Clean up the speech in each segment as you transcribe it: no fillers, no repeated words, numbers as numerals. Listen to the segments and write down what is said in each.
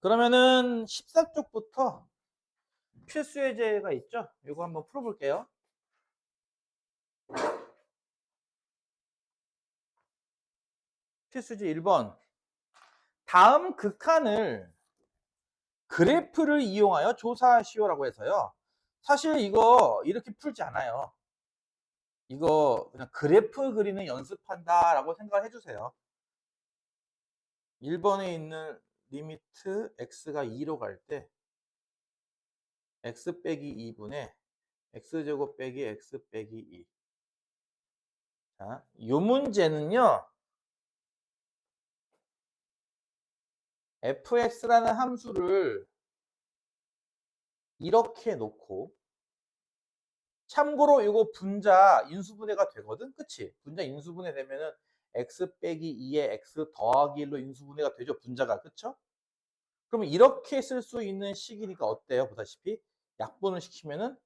그러면은 14쪽부터 필수 예제가 있죠? 이거 한번 풀어볼게요. 필수지 1번. 다음 극한을 그래프를 이용하여 조사하시오라고 해서요. 사실 이거 이렇게 풀지 않아요. 이거 그냥 그래프 그리는 연습한다라고 생각을 해주세요. 1번에 있는 리미트 x가 2로 갈 때 x 빼기 2분의 x제곱 빼기 x 빼기 2. 자, 이 문제는요. fx라는 함수를 이렇게 놓고, 참고로 이거 분자 인수분해가 되거든. 그치? 분자 인수분해 되면은 x 빼기 2에 x 더하기 1로 인수분해가 되죠. 분자가. 그쵸? 그러면 이렇게 쓸 수 있는 식이니까 어때요? 보다시피 약분을 시키면은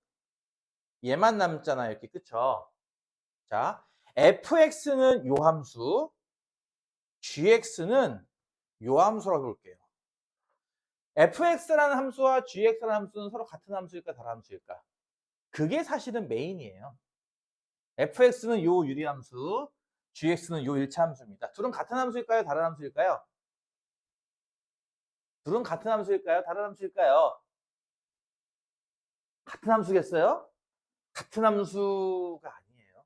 얘만 남잖아요. 이렇게. 그쵸? 자, fx는 요 함수, gx는 요 함수라고 볼게요. fx라는 함수와 gx라는 함수는 서로 같은 함수일까 다른 함수일까? 그게 사실은 메인이에요. fx는 요 유리함수, gx는 요 일차 함수입니다. 둘은 같은 함수일까요? 다른 함수일까요? 둘은 같은 함수일까요? 다른 함수일까요? 같은 함수겠어요? 같은 함수가 아니에요.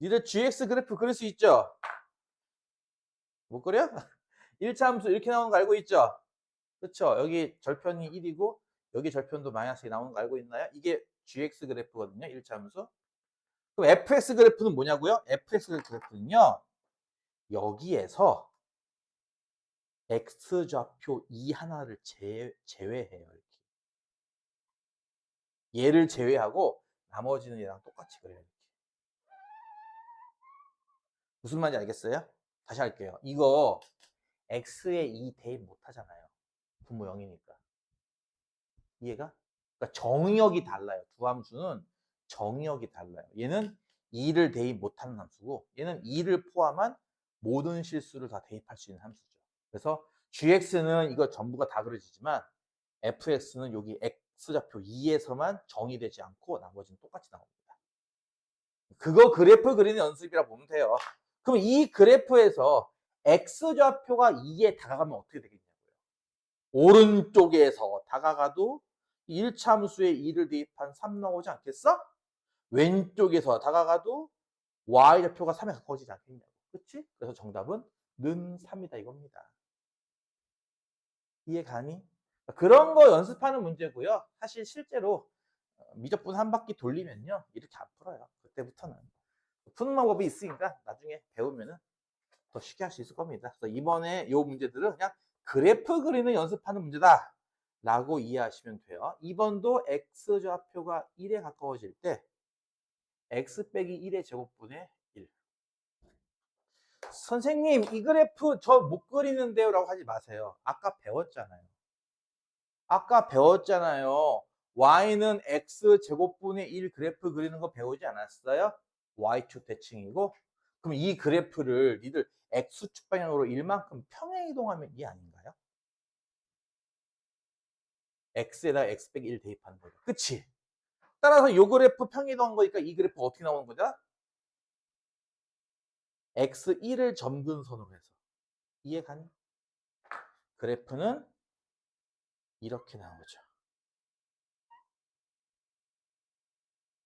니들 gx 그래프 그릴 수 있죠? 못 그려? 1차 함수 이렇게 나오는 거 알고 있죠? 그쵸? 여기 절편이 1이고 여기 절편도 마이너스 2 나오는 거 알고 있나요? 이게 gx 그래프거든요. 1차 함수. 그럼 fx 그래프는 뭐냐고요? fx 그래프는요. 여기에서 x좌표 2 하나를 제외해요. 이렇게. 얘를 제외하고 나머지는 얘랑 똑같이 그려요. 이렇게. 무슨 말인지 알겠어요? 다시 할게요. 이거 x에 2 대입 못 하잖아요. 분모 0이니까. 이해가? 그러니까 정의역이 달라요. 두 함수는 정의역이 달라요. 얘는 2를 대입 못하는 함수고 얘는 2를 포함한 모든 실수를 다 대입할 수 있는 함수죠. 그래서 gx는 이거 전부가 다 그려지지만 fx는 여기 x좌표 2에서만 정의되지 않고 나머지는 똑같이 나옵니다. 그거 그래프 그리는 연습이라 보면 돼요. 그럼 이 그래프에서 x좌표가 2에 다가가면 어떻게 되겠냐고요. 오른쪽에서 다가가도 1차 함수에 2를 대입한 3 나오지 않겠어? 왼쪽에서 다가가도 y좌표가 3에 가까워지지 않겠냐고. 그치? 그래서 정답은 는 3이다 이겁니다. 이해 가니? 그런 거 연습하는 문제고요. 사실 실제로 미적분 한 바퀴 돌리면요. 이렇게 안 풀어요. 그때부터는. 푸는 방법이 있으니까 나중에 배우면은 더 쉽게 할 수 있을 겁니다. 그래서 이번에 이 문제들은 그냥 그래프 그리는 연습하는 문제다 라고 이해하시면 돼요. 2번도 x좌표가 1에 가까워질 때 x 빼기 1의 제곱분의 1. 선생님 이 그래프 저 못 그리는데요 라고 하지 마세요. 아까 배웠잖아요. y는 x제곱분의 1 그래프 그리는 거 배우지 않았어요? y축 대칭이고. 그럼 이 그래프를 니들 x축 방향으로 1만큼 평행 이동하면 이 아닌가요? x에다가 x 빼기 1 대입하는 거죠. 그치? 따라서 이 그래프 평행 이동한 거니까 이 그래프 어떻게 나오는 거죠? x1을 점근선으로 해서. 이해가니? 그래프는 이렇게 나오죠.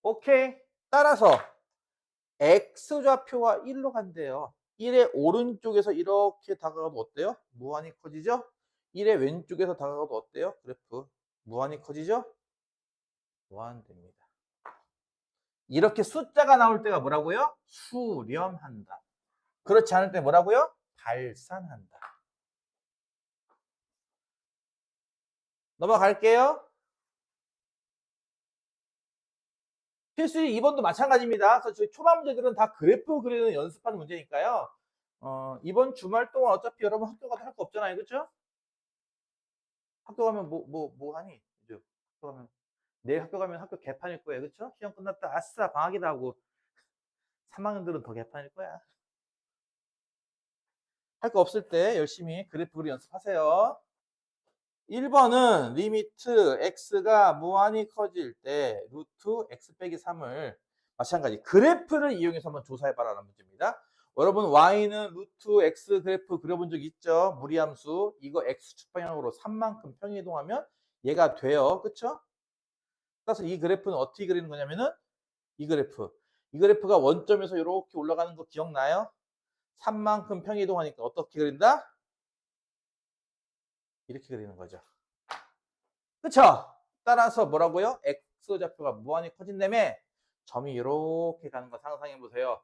오케이. 따라서 x좌표가 1로 간대요. 1의 오른쪽에서 이렇게 다가가도 어때요? 무한히 커지죠? 1의 왼쪽에서 다가가도 어때요? 그래프 무한히 커지죠? 무한됩니다. 이렇게 숫자가 나올 때가 뭐라고요? 수렴한다. 그렇지 않을 때 뭐라고요? 발산한다. 넘어갈게요. 필수의 2번도 마찬가지입니다. 그래서 저희 초반 문제들은 다 그래프 그리는 연습하는 문제니까요. 이번 주말 동안 어차피 여러분 학교 가도 할 거 없잖아요. 그렇죠? 학교 가면 뭐 하니? 이제 학교 가면 내일 학교 가면 학교 개판일 거예요. 그렇죠? 시험 끝났다. 아싸 방학이다 하고 3학년들은 더 개판일 거야. 할 거 없을 때 열심히 그래프 그리 연습하세요. 1번은 리미트 x가 무한히 커질 때 루트 x 빼기 3을 마찬가지 그래프를 이용해서 한번 조사해봐라는 문제입니다. 여러분 y는 루트 x 그래프 그려본 적 있죠? 무리함수 이거 x축 방향으로 3만큼 평이동하면 얘가 돼요. 그쵸? 따라서 이 그래프는 어떻게 그리는 거냐면은 이 그래프가 원점에서 이렇게 올라가는 거 기억나요? 3만큼 평이동하니까 어떻게 그린다? 이렇게 그리는 거죠. 그쵸? 따라서 뭐라고요? x좌표가 무한히 커진다며 점이 이렇게 가는 거 상상해 보세요.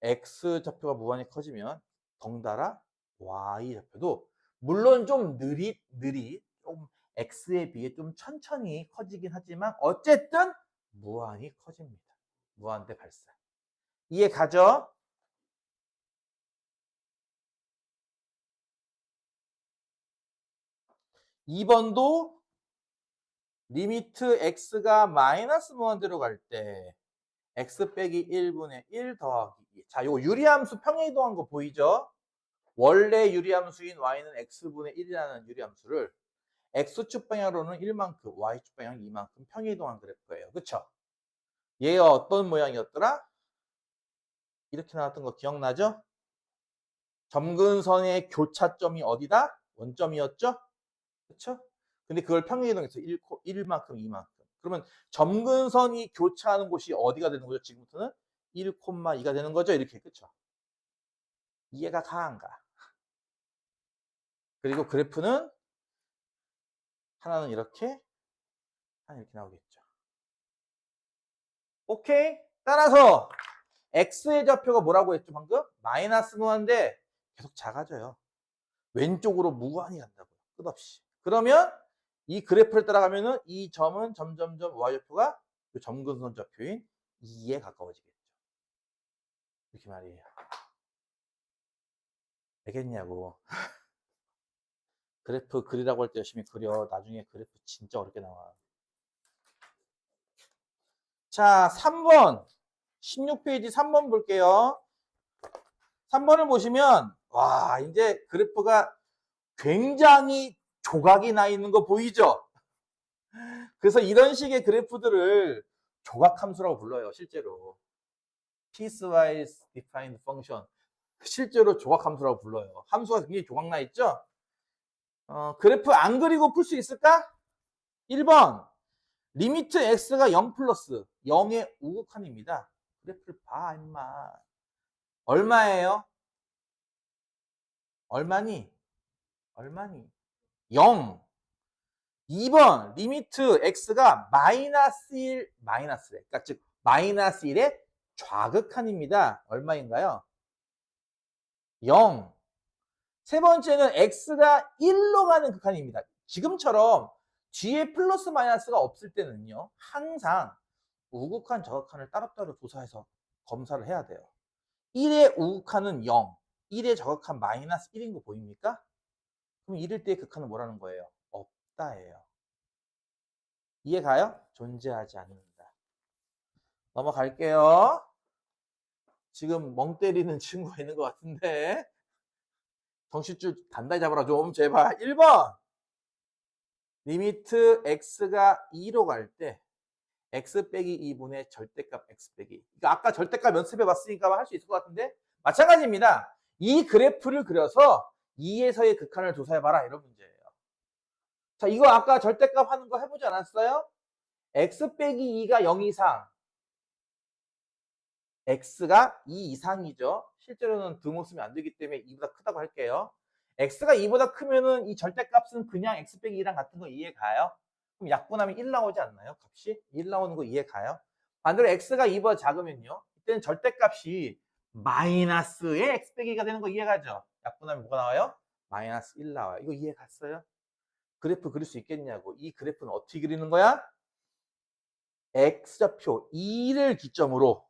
x좌표가 무한히 커지면 덩달아 y좌표도 물론 좀 좀 x에 비해 좀 천천히 커지긴 하지만 어쨌든 무한히 커집니다. 무한대 발사. 이해 가죠? 2번도 리미트 x가 마이너스 무한대로 갈 때 x 빼기 1분의 1 더하기 2. 자, 요거 유리함수 평행이동한 거 보이죠? 원래 유리함수인 y는 x분의 1이라는 유리함수를 x축 방향으로는 1만큼, y축 방향 2만큼 평행이동한 그래프예요. 그쵸? 얘가 어떤 모양이었더라? 이렇게 나왔던 거 기억나죠? 점근선의 교차점이 어디다? 원점이었죠? 그쵸? 근데 그걸 평행이동해서 1만큼, 2만큼. 그러면 점근선이 교차하는 곳이 어디가 되는 거죠? 지금부터는 1,2가 되는 거죠? 이렇게. 그쵸? 이해가 가, 안 가? 그리고 그래프는 하나는 이렇게, 하나는 이렇게 나오겠죠. 오케이? 따라서 x의 좌표가 뭐라고 했죠? 방금? 마이너스 무한인데 계속 작아져요. 왼쪽으로 무한히 간다고요. 끝없이. 그러면 이 그래프를 따라가면은 이 점은 점점점 y좌표가 점근선 좌표인 2에 가까워지겠죠. 이렇게 말이에요. 알겠냐고. 그래프 그리라고 할 때 열심히 그려. 나중에 그래프 진짜 어렵게 나와. 자, 3번. 16페이지 3번 볼게요. 3번을 보시면 와, 이제 그래프가 굉장히 조각이 나 있는 거 보이죠? 그래서 이런 식의 그래프들을 조각함수라고 불러요, 실제로. piecewise defined function. 실제로 조각함수라고 불러요. 함수가 굉장히 조각 나 있죠? 그래프 안 그리고 풀 수 있을까? 1번. 리미트 x가 0 플러스 0의 우극한입니다. 그래프를 봐, 임마. 얼마예요? 얼마니? 0. 2번 리미트 x가 마이너스 1, 마이너스래. 그러니까 즉 마이너스 1의 좌극한입니다. 얼마인가요? 0. 세 번째는 x가 1로 가는 극한입니다. 지금처럼 뒤에 플러스 마이너스가 없을 때는요. 항상 우극한 저극한을 따로따로 조사해서 검사를 해야 돼요. 1의 우극한은 0, 1의 저극한 마이너스 1인 거 보입니까? 그럼 1일 때의 극한은 뭐라는 거예요? 없다예요. 이해가요? 존재하지 않는다. 넘어갈게요. 지금 멍 때리는 친구가 있는 것 같은데 정신줄 단단히 잡아라 좀 제발. 1번 리미트 x가 2로 갈 때 x 빼기 2분의 절대값 x 빼기. 그러니까 아까 절대값 연습해 봤으니까 할 수 있을 것 같은데 마찬가지입니다. 이 그래프를 그려서 2에서의 극한을 조사해봐라 이런 문제예요. 자, 이거 아까 절대값 하는 거 해보지 않았어요? x 빼기 2가 0 이상 x가 2 이상이죠. 실제로는 등호 쓰면 안 되기 때문에 2보다 크다고 할게요. x가 2보다 크면은 이 절대값은 그냥 x 빼기 2랑 같은 거 이해 가요? 그럼 약분하면 1 나오지 않나요? 값이? 1 나오는 거 이해 가요? 반대로 x가 2보다 작으면요. 이때는 절대값이 마이너스의 x 빼기가 되는 거 이해 가죠? 약분하면 뭐가 나와요? 마이너스 1 나와요. 이거 이해 갔어요? 그래프 그릴 수 있겠냐고. 이 그래프는 어떻게 그리는 거야? x좌표 2를 기점으로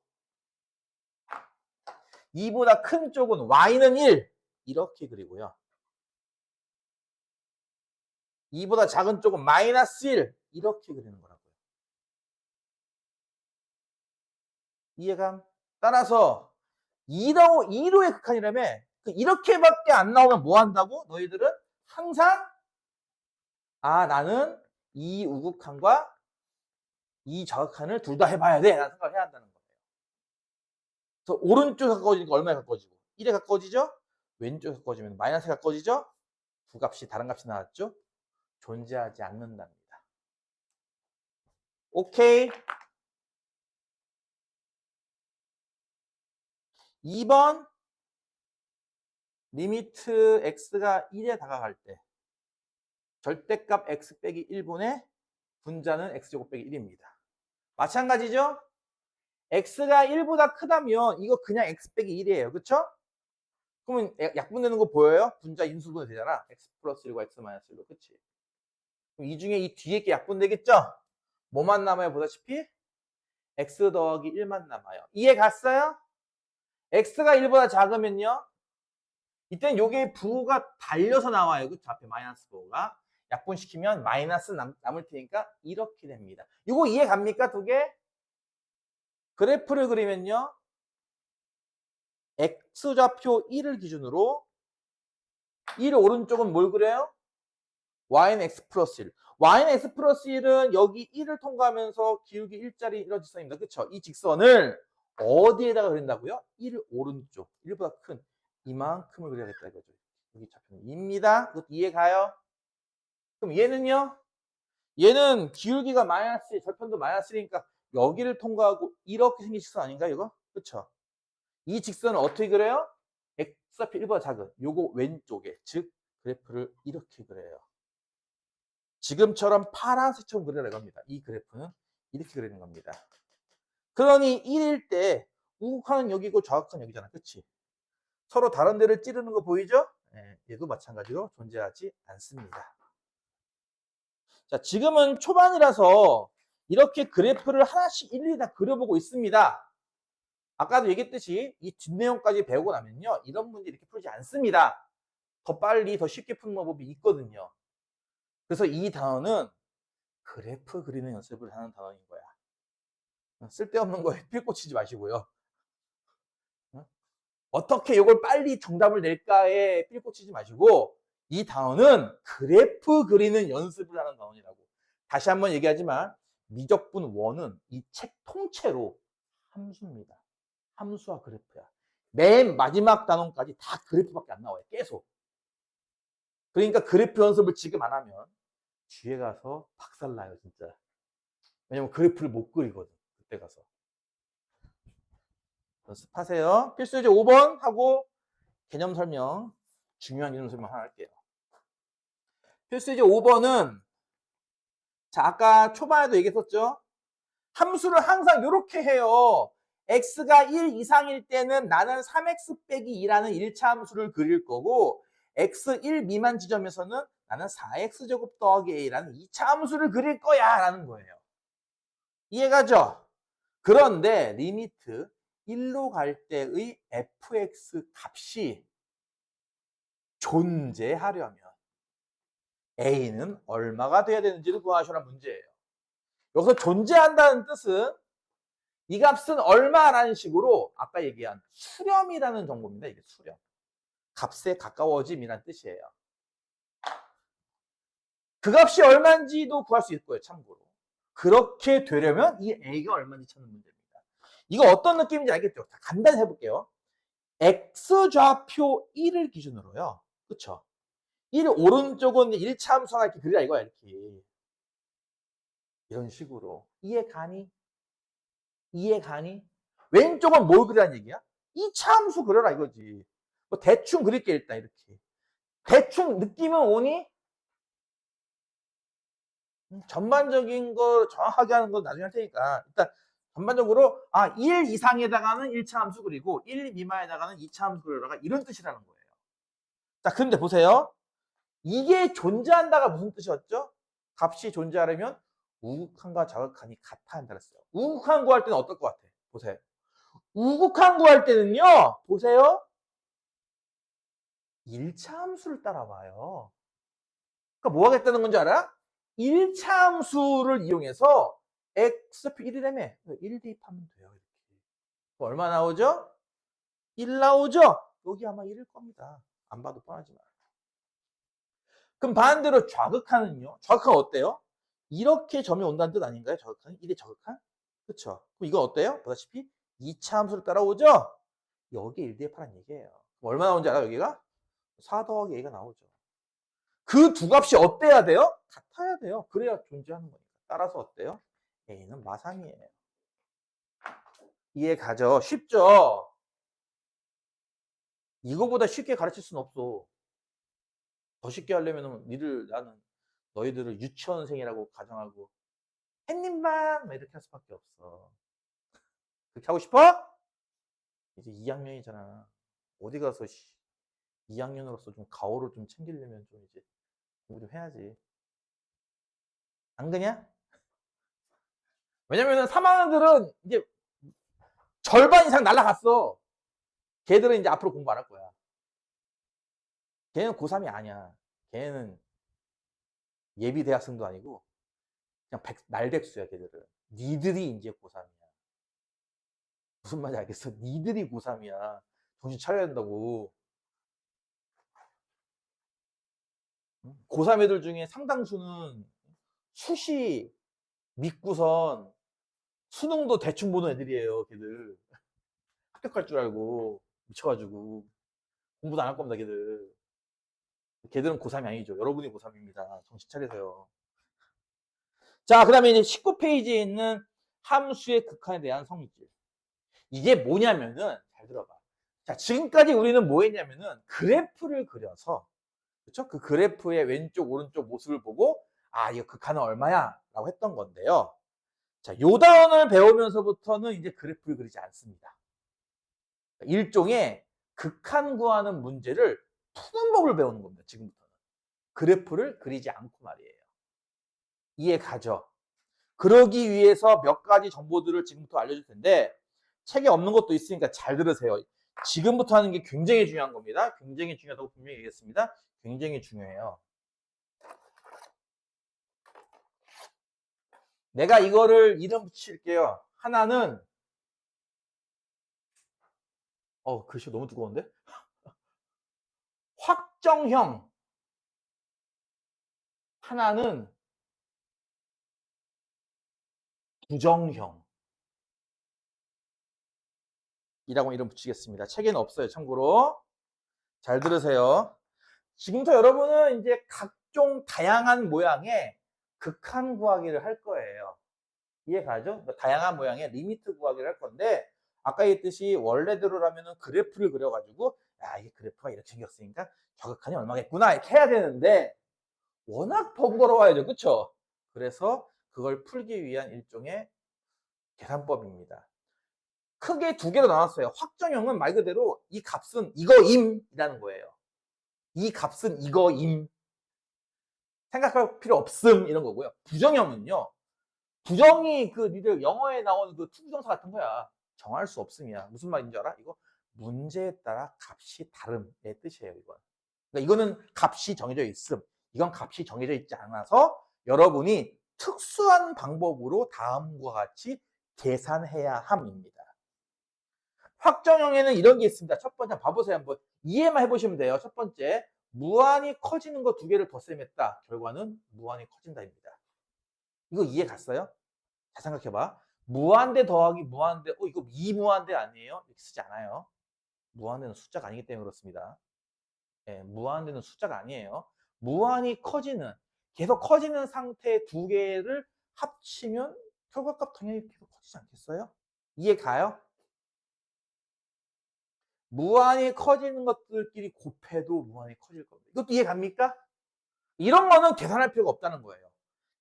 2보다 큰 쪽은 y는 1 이렇게 그리고요. 2보다 작은 쪽은 마이너스 1 이렇게 그리는 거라고요. 이해감? 따라서 2로의 극한이라며 이렇게밖에 안 나오면 뭐 한다고? 너희들은 항상 나는 이 우극한과 이 좌극한을 둘 다 해봐야 돼 라는 생각을 해야 한다는 거예요. 그래서 오른쪽에 가까워지니까 얼마에 가까워지고 1에 가까워지죠? 왼쪽에 가까워지면 마이너스에 가까워지죠? 두 값이 다른 값이 나왔죠? 존재하지 않는답니다. 오케이. 2번 리미트 x가 1에 다가갈 때 절대값 x 빼기 1분의 분자는 x제곱 빼기 1입니다. 마찬가지죠? x가 1보다 크다면 이거 그냥 x 빼기 1이에요. 그쵸? 그러면 약분되는 거 보여요? 분자 인수분해 되잖아. x 플러스 1과 x 마이너스 1로. 그치? 그럼 이 중에 이 뒤에 게 약분되겠죠? 뭐만 남아요? 보다시피 x 더하기 1만 남아요. 이해 갔어요? x가 1보다 작으면요. 이때는 요게 부호가 달려서 나와요. 그쵸? 앞에 마이너스 부호가. 약분시키면 마이너스 남을 테니까 이렇게 됩니다. 이거 이해 갑니까? 두 개? 그래프를 그리면요. x좌표 1을 기준으로 1 오른쪽은 뭘 그래요? y는 x 플러스 1. y는 x 플러스 1은 여기 1을 통과하면서 기울기 1짜리 이런 직선입니다. 그쵸? 이 직선을 어디에다가 그린다고요? 1 오른쪽. 1보다 큰 이만큼을 그려야겠다 이거죠. 여기 좌표는 2입니다. 그것도 이해 가요? 그럼 얘는요? 얘는 기울기가 마이너스, 절편도 마이너스니까 여기를 통과하고 이렇게 생긴 직선 아닌가 이거? 그쵸? 이 직선을 어떻게 그려요? x좌표 1보다 작은 요거 왼쪽에, 즉 그래프를 이렇게 그려요. 지금처럼 파란색처럼 그리라 이겁니다. 이 그래프는 이렇게 그리는 겁니다. 그러니 1일 때 우극한은 여기고 좌극한은 여기잖아. 그치? 서로 다른 데를 찌르는 거 보이죠? 네, 얘도 마찬가지로 존재하지 않습니다. 자, 지금은 초반이라서 이렇게 그래프를 하나씩 일일이 다 그려보고 있습니다. 아까도 얘기했듯이 이 뒷내용까지 배우고 나면요. 이런 문제 이렇게 풀지 않습니다. 더 빨리, 더 쉽게 푸는 방법이 있거든요. 그래서 이 단어는 그래프 그리는 연습을 하는 단어인 거야. 쓸데없는 거에 필 꽂히지 마시고요. 어떻게 이걸 빨리 정답을 낼까에 필 꽂히지 마시고 이 단어는 그래프 그리는 연습을 하는 단어이라고. 다시 한번 얘기하지만 미적분 1은 이 책 통째로 함수입니다. 함수와 그래프야. 맨 마지막 단원까지 다 그래프밖에 안 나와요. 계속. 그러니까 그래프 연습을 지금 안 하면 뒤에 가서 박살나요, 진짜. 왜냐면 그래프를 못 그리거든, 그때 가서. 연습하세요. 필수 예제 5번 하고 개념 설명, 중요한 개념 설명 하나 할게요. 필수 예제 5번은 자, 아까 초반에도 얘기했었죠? 함수를 항상 이렇게 해요. x가 1 이상일 때는 나는 3x 빼기 2라는 1차 함수를 그릴 거고 x 1 미만 지점에서는 나는 4x제곱 더하기 a라는 2차 함수를 그릴 거야 라는 거예요. 이해가죠? 그런데 리미트 1로 갈 때의 fx 값이 존재하려면 a는 얼마가 돼야 되는지를 구하시라는 문제예요. 여기서 존재한다는 뜻은 이 값은 얼마라는 식으로 아까 얘기한 수렴이라는 정보입니다. 이게 수렴. 값에 가까워짐이라는 뜻이에요. 그 값이 얼마인지도 구할 수 있을 거예요. 참고로. 그렇게 되려면 이 a가 얼마인지 찾는 문제입니다. 이거 어떤 느낌인지 알겠죠? 간단히 해볼게요. x좌표 1을 기준으로요. 그쵸? 1 오른쪽은 1차 함수 하나 이렇게 그리라 이거야. 이렇게. 이런 식으로. 이해 가니? 이해 가니? 왼쪽은 뭘 그리라는 얘기야? 2차 함수 그려라 이거지. 뭐 대충 그릴게 일단 이렇게. 대충 느낌은 오니? 전반적인 걸 정확하게 하는 건 나중에 할 테니까 일단 전반적으로 1 이상에다가는 1차 함수 그리고 1 미만에다가는 2차 함수 그려라가 이런 뜻이라는 거예요. 자, 근데 보세요. 이게 존재한다가 무슨 뜻이었죠? 값이 존재하려면 우극한과 좌극한이 같아야 한다 그랬어요. 우극한 구할 때는 어떨 것 같아? 보세요. 우극한 구할 때는요. 보세요. 1차 함수를 따라와요. 그러니까 뭐 하겠다는 건지 알아? 1차 함수를 이용해서 x표 1이라며 1 대입하면 돼요. 이렇게. 얼마 나오죠? 1 나오죠? 여기 아마 1일 겁니다. 안 봐도 뻔하지만. 그럼 반대로 좌극한은요? 좌극한 어때요? 이렇게 점이 온다는 뜻 아닌가요? 좌극한? 1의 좌극한? 그쵸? 그럼 이건 어때요? 보다시피 2차 함수로 따라오죠? 여기에 1대입하라는 얘기예요. 그럼 얼마 나오는지 알아요? 여기가? 4 더하기 a가 나오죠. 그 두 값이 어때야 돼요? 같아야 돼요. 그래야 존재하는 거니까. 따라서 어때요? a는 마삼이에요. 이해 가죠? 쉽죠? 이거보다 쉽게 가르칠 수는 없어. 더 쉽게 하려면 나는 너희들을 유치원생이라고 가정하고 햇님만 이렇게 할 수밖에 없어. 그렇게 하고 싶어? 이제 2학년이잖아. 어디 가서 2학년으로서 좀 가오를 좀 챙기려면 좀 이제 공부 좀 해야지. 안 그냐? 왜냐면은 3학년들은 이제 절반 이상 날라갔어. 걔들은 이제 앞으로 공부 안 할 거야. 걔는 고3이 아니야. 걔는 예비 대학생도 아니고 그냥 날백수야, 걔들은. 니들이 이제 고3이야. 무슨 말인지 알겠어? 니들이 고3이야. 정신 차려야 된다고. 고3 애들 중에 상당수는 수시 믿고선 수능도 대충 보는 애들이에요, 걔들. 합격할 줄 알고 미쳐가지고 공부도 안 할 겁니다, 걔들. 걔들은 고3이 아니죠. 여러분이 고3입니다. 정신 차리세요. 자, 그 다음에 이제 19페이지에 있는 함수의 극한에 대한 성질. 이게 뭐냐면은, 잘 들어봐. 자, 지금까지 우리는 뭐 했냐면은, 그래프를 그려서, 그쵸? 그 그래프의 왼쪽, 오른쪽 모습을 보고, 아, 이거 극한은 얼마야? 라고 했던 건데요. 자, 요 단원을 배우면서부터는 이제 그래프를 그리지 않습니다. 일종의 극한 구하는 문제를 푸는 법을 배우는 겁니다, 지금부터는. 그래프를 그리지 않고 말이에요. 이해 가죠? 그러기 위해서 몇 가지 정보들을 지금부터 알려줄 텐데, 책에 없는 것도 있으니까 잘 들으세요. 지금부터 하는 게 굉장히 중요한 겁니다. 굉장히 중요하다고 분명히 얘기했습니다. 굉장히 중요해요. 내가 이거를 이름 붙일게요. 하나는 글씨 너무 두꺼운데? 확정형. 하나는 부정형. 이라고 이름 붙이겠습니다. 책에는 없어요, 참고로. 잘 들으세요. 지금부터 여러분은 이제 각종 다양한 모양의 극한 구하기를 할 거예요. 이해 가죠? 다양한 모양의 리미트 구하기를 할 건데, 아까 얘기했듯이 원래대로라면 그래프를 그려가지고, 야, 이게 그래프가 이렇게 생겼으니까 저극한이 얼마겠구나, 이렇게 해야 되는데, 워낙 번거로워야죠. 그쵸? 그래서 그걸 풀기 위한 일종의 계산법입니다. 크게 두 개로 나눴어요. 확정형은 말 그대로 이 값은 이거임이라는 거예요. 이 값은 이거임. 생각할 필요 없음 이런 거고요. 부정형은요. 부정이 니들 영어에 나오는 그 투부정사 같은 거야. 정할 수 없음이야. 무슨 말인지 알아? 이거 문제에 따라 값이 다름의 뜻이에요. 그러니까 이거는 값이 정해져 있음. 이건 값이 정해져 있지 않아서 여러분이 특수한 방법으로 다음과 같이 계산해야 함입니다. 확정형에는 이런 게 있습니다. 첫 번째 봐보세요. 한번 이해만 해보시면 돼요. 첫 번째, 무한히 커지는 거 두 개를 덧셈했다. 결과는 무한히 커진다입니다. 이거 이해 갔어요? 잘 생각해봐. 무한대 더하기 무한대, 이거 이무한대 아니에요? 이렇게 쓰지 않아요. 무한대는 숫자가 아니기 때문에 그렇습니다. 네, 무한대는 숫자가 아니에요. 무한히 커지는, 계속 커지는 상태 두 개를 합치면 결과값 당연히 계속 커지지 않겠어요? 이해 가요? 무한히 커지는 것들끼리 곱해도 무한히 커질 겁니다. 이것도 이해 갑니까? 이런 거는 계산할 필요가 없다는 거예요.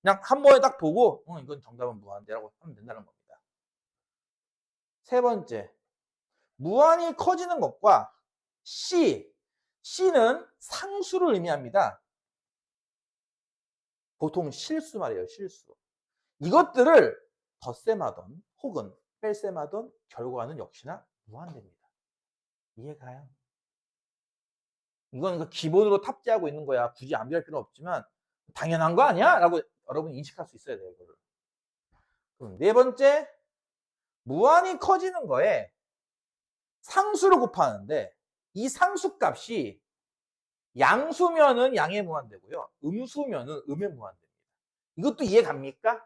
그냥 한 번에 딱 보고 이건 정답은 무한대라고 하면 된다는 겁니다. 세 번째, 무한히 커지는 것과 C는 상수를 의미합니다. 보통 실수 말이에요, 실수. 이것들을 덧셈하던 혹은 뺄셈하던 결과는 역시나 무한대입니다. 이해가요? 이건 기본으로 탑재하고 있는 거야. 굳이 암기할 필요는 없지만 당연한 거 아니야? 라고 여러분이 인식할 수 있어야 돼요. 이거를. 그럼 네 번째, 무한히 커지는 거에 상수를 곱하는데 이 상수값이 양수면은 양에 무한대고요. 음수면은 음에 무한대입니다. 이것도 이해 갑니까?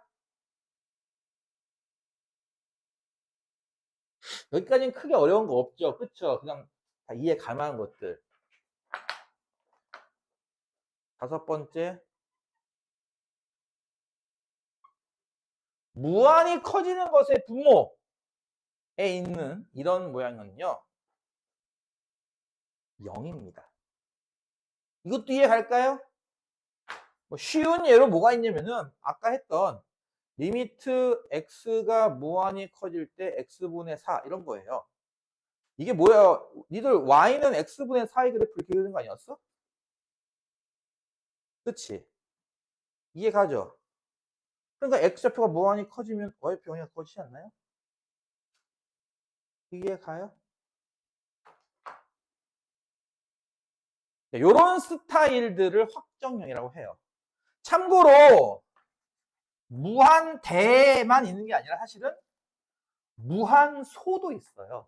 여기까지는 크게 어려운 거 없죠. 그쵸? 그냥 다 이해 갈 만한 것들. 다섯 번째. 무한히 커지는 것의 분모에 있는 이런 모양은요. 0입니다. 이것도 이해 갈까요? 뭐 쉬운 예로 뭐가 있냐면은 아까 했던 리미트 x가 무한히 커질 때 x분의 4 이런 거예요. 이게 뭐야? 니들 y는 x분의 4의 그래프를 그리는 거 아니었어? 그치? 이해 가죠? 그러니까 x좌표가 무한히 커지면 y표 0이 커지지 않나요? 이해 가요? 이런 스타일들을 확정형이라고 해요. 참고로 무한대만 있는 게 아니라 사실은 무한소도 있어요.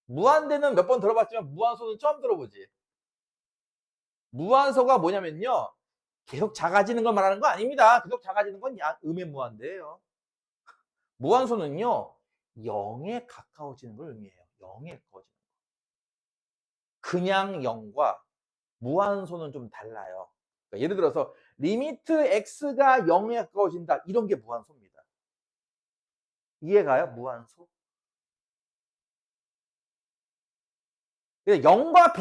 무한대는 몇 번 들어봤지만 무한소는 처음 들어보지. 무한소가 뭐냐면요. 계속 작아지는 걸 말하는 거 아닙니다. 계속 작아지는 건 음의 무한대예요. 무한소는요. 0에 가까워지는 걸 의미해요. 0에 가까워지는 거. 그냥 0과 무한소는 좀 달라요. 그러니까 예를 들어서 리미트 x가 0에 가까워진다. 이런 게 무한소입니다. 이해가요? 무한소? 0과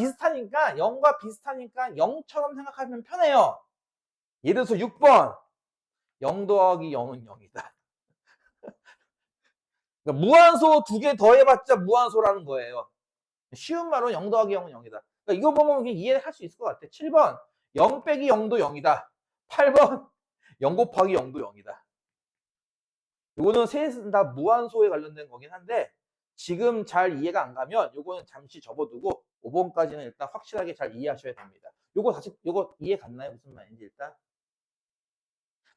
비슷하니까 0처럼 생각하면 편해요. 예를 들어서 6번 0 더하기 0은 0이다. 그러니까 무한소 두 개 더해봤자 무한소라는 거예요. 쉬운 말로 0 더하기 0은 0이다. 그러니까 이거 보면 이해할 수 있을 것 같아. 7번 0 빼기 0도 0이다. 8번 0 곱하기 0도 0이다. 이거는 셋은 다 무한소에 관련된 거긴 한데 지금 잘 이해가 안 가면 이거는 잠시 접어두고 5번까지는 일단 확실하게 잘 이해하셔야 됩니다. 요거 이해 갔나요? 무슨 말인지 일단?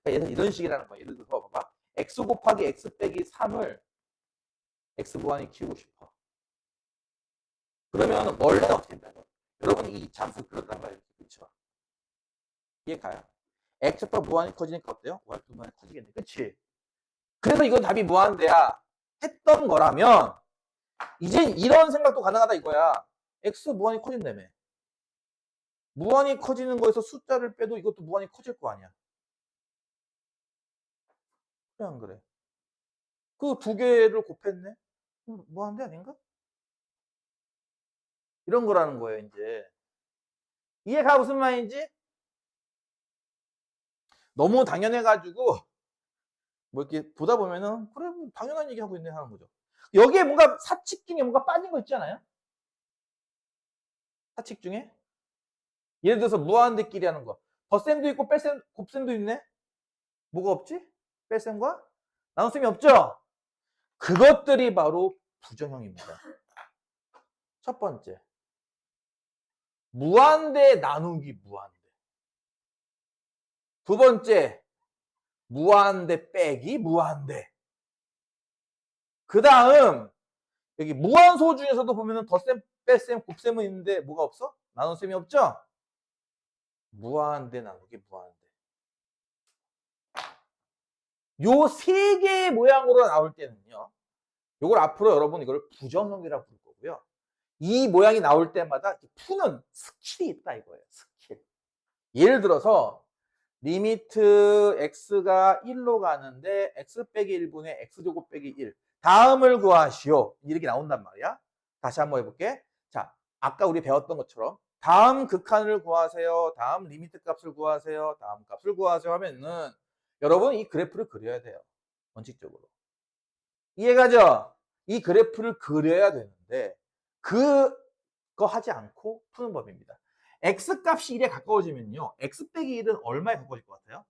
그러니까 이런 식이라는 거예요. 예를 들어서 봐봐. x 곱하기 x 빼기 3을 x 무한히 키우고 싶어. 그러면 원래는 어떻게 된다고? 여러분이 이 잠수 그렸단 말이죠. 그렇죠? 이해 가요? x가 무한히 커지니까 어때요? y도 무한히 커지겠네. 그치? 그래서 이건 답이 무한대야 했던 거라면 이젠 이런 생각도 가능하다 이거야. x 무한히 커진다며. 무한히 커지는 거에서 숫자를 빼도 이것도 무한히 커질 거 아니야. 그래 안 그래? 그 두 개를 곱했네? 무한대 아닌가? 이런 거라는 거예요 이제. 이해가 무슨 말인지? 너무 당연해가지고 뭐 이렇게 보다 보면은 그래 뭐 당연한 얘기 하고 있네 하는 거죠. 여기에 뭔가 사칙 중에 뭔가 빠진 거 있잖아요. 사칙 중에 예를 들어서 무한대끼리 하는 거. 덧셈도 있고 뺄셈, 곱셈도 있네. 뭐가 없지? 뺄셈과 나눗셈이 없죠. 그것들이 바로 부정형입니다. 첫 번째, 무한대 나누기 무한대. 두 번째, 무한대 빼기 무한대. 그 다음 여기 무한소 중에서도 보면은 덧셈, 뺄셈, 곱셈은 있는데 뭐가 없어? 나눗셈이 없죠? 무한대 나누기 무한대. 요 세 개의 모양으로 나올 때는요. 요걸 앞으로 여러분 이걸 부정형이라고 부를 거고요. 이 모양이 나올 때마다 푸는 스킬이 있다 이거예요. 스킬. 예를 들어서 리미트 x가 1로 가는데 x 빼기 1분의 x제곱 빼기 1 다음을 구하시오. 이렇게 나온단 말이야. 다시 한번 해볼게. 자, 아까 우리 배웠던 것처럼 다음 극한을 구하세요. 다음 리미트 값을 구하세요. 다음 값을 구하세요 하면은 여러분 이 그래프를 그려야 돼요. 원칙적으로. 이해가죠? 이 그래프를 그려야 되는데 그거 하지 않고 푸는 법입니다. x값이 1에 가까워지면요. x 빼기 1은 얼마에 가까워질 것 같아요?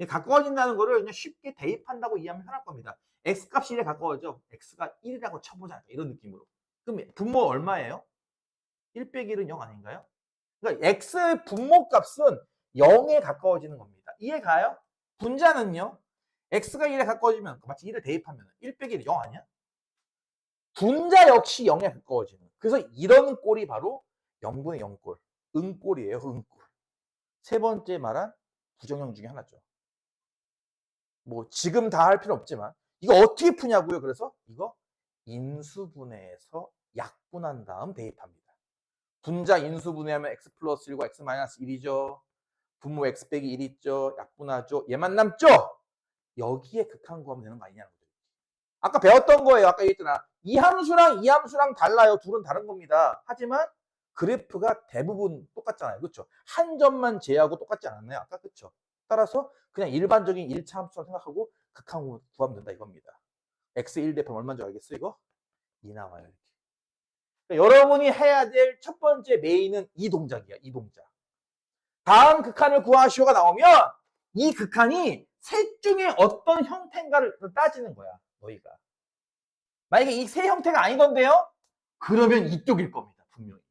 가까워진다는 거를 그냥 쉽게 대입한다고 이해하면 편할 겁니다. x값이 1에 가까워져. x가 1이라고 쳐보자. 이런 느낌으로. 그럼 분모 얼마예요? 1 빼기 1은 0 아닌가요? 그러니까 x의 분모값은 0에 가까워지는 겁니다. 이해가요? 분자는요. x가 1에 가까워지면 마치 1을 대입하면 1 빼기 1이 0 아니야? 분자 역시 0에 가까워지는 그래서 이런 꼴이 바로 0분의 0꼴, 응꼴이에요. 응꼴. 세 번째 말한 부정형 중에 하나죠. 뭐 지금 다 할 필요 없지만 이거 어떻게 푸냐고요. 그래서 이거 인수분해해서 약분한 다음 대입합니다. 분자 인수분해하면 x 플러스 1과 x 마이너스 1이죠. 분모 x 빼기 1 있죠. 약분하죠. 얘만 남죠. 여기에 극한 구하면 되는 거 아니냐는 거죠. 아까 배웠던 거예요. 아까 얘기했잖아. 이 함수랑 이 함수랑 달라요. 둘은 다른 겁니다. 하지만 그래프가 대부분 똑같잖아요. 그렇죠? 한 점만 제외하고 똑같지 않았나요? 아까 그렇죠? 따라서 그냥 일반적인 1차 함수라고 생각하고 극한 구하면 된다 이겁니다. x1 대표면 얼마인 줄 알겠어 이거? 2 나와요. 이렇게. 그러니까 여러분이 해야 될 첫 번째 메인은 이 동작이야. 이 동작. 다음 극한을 구하시오가 나오면 이 극한이 셋 중에 어떤 형태인가를 따지는 거야. 너희가. 만약에 이 세 형태가 아니던데요? 그러면 이쪽일 겁니다. 분명히.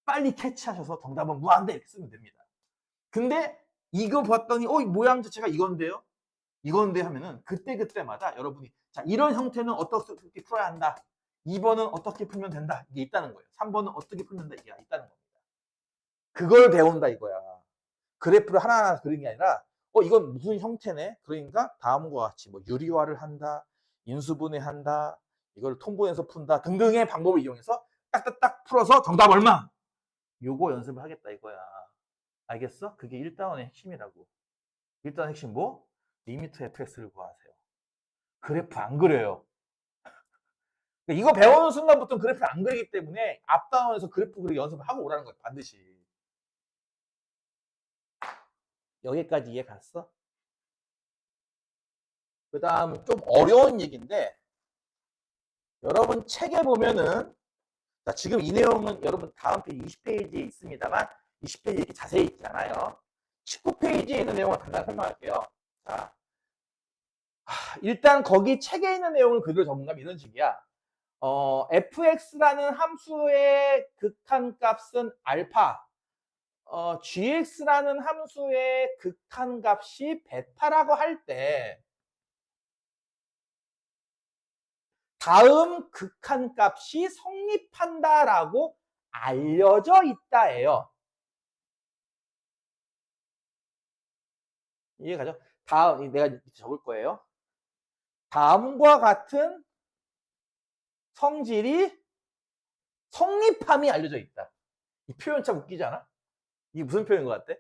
빨리 캐치하셔서 정답은 무한대 이렇게 쓰면 됩니다. 근데 이거 봤더니 모양 자체가 이건데요? 이건데 하면은 그때그때마다 여러분이 자 이런 형태는 어떻게 풀어야 한다. 2번은 어떻게 풀면 된다. 이게 있다는 거예요. 3번은 어떻게 풀면 된다. 이게 있다는 겁니다. 그걸 배운다 이거야. 그래프를 하나하나 그리는 게 아니라 이건 무슨 형태네. 그러니까 다음과 같이 뭐 유리화를 한다. 인수분해한다. 이걸 통분해서 푼다. 등등의 방법을 이용해서 딱딱딱 풀어서 정답 얼마? 요거 연습을 하겠다 이거야. 알겠어? 그게 1단원의 핵심이라고. 1단원 핵심 뭐? 리미트 fx를 구하세요. 그래프 안 그려요. 이거 배우는 순간부터 그래프를 안 그리기 때문에 앞단원에서 그래프 그리기 연습을 하고 오라는 거예요. 반드시. 여기까지 이해 갔어? 그 다음 좀 어려운 얘기인데 여러분 책에 보면은 자, 지금 이 내용은 여러분 다음 페이지 20페이지에 있습니다만 20페이지에 이렇게 자세히 있잖아요. 19페이지에 있는 내용을 간단히 설명할게요. 자, 일단 거기 책에 있는 내용을 그대로 적는다면 이런 식이야. fx라는 함수의 극한값은 알파, gx라는 함수의 극한값이 베타라고 할 때 다음 극한값이 성립한다라고 알려져 있다예요. 이해가죠? 다음 내가 적을 거예요. 다음과 같은 성질이 성립함이 알려져 있다. 이 표현 참 웃기지 않아? 이게 무슨 표현인 것 같아?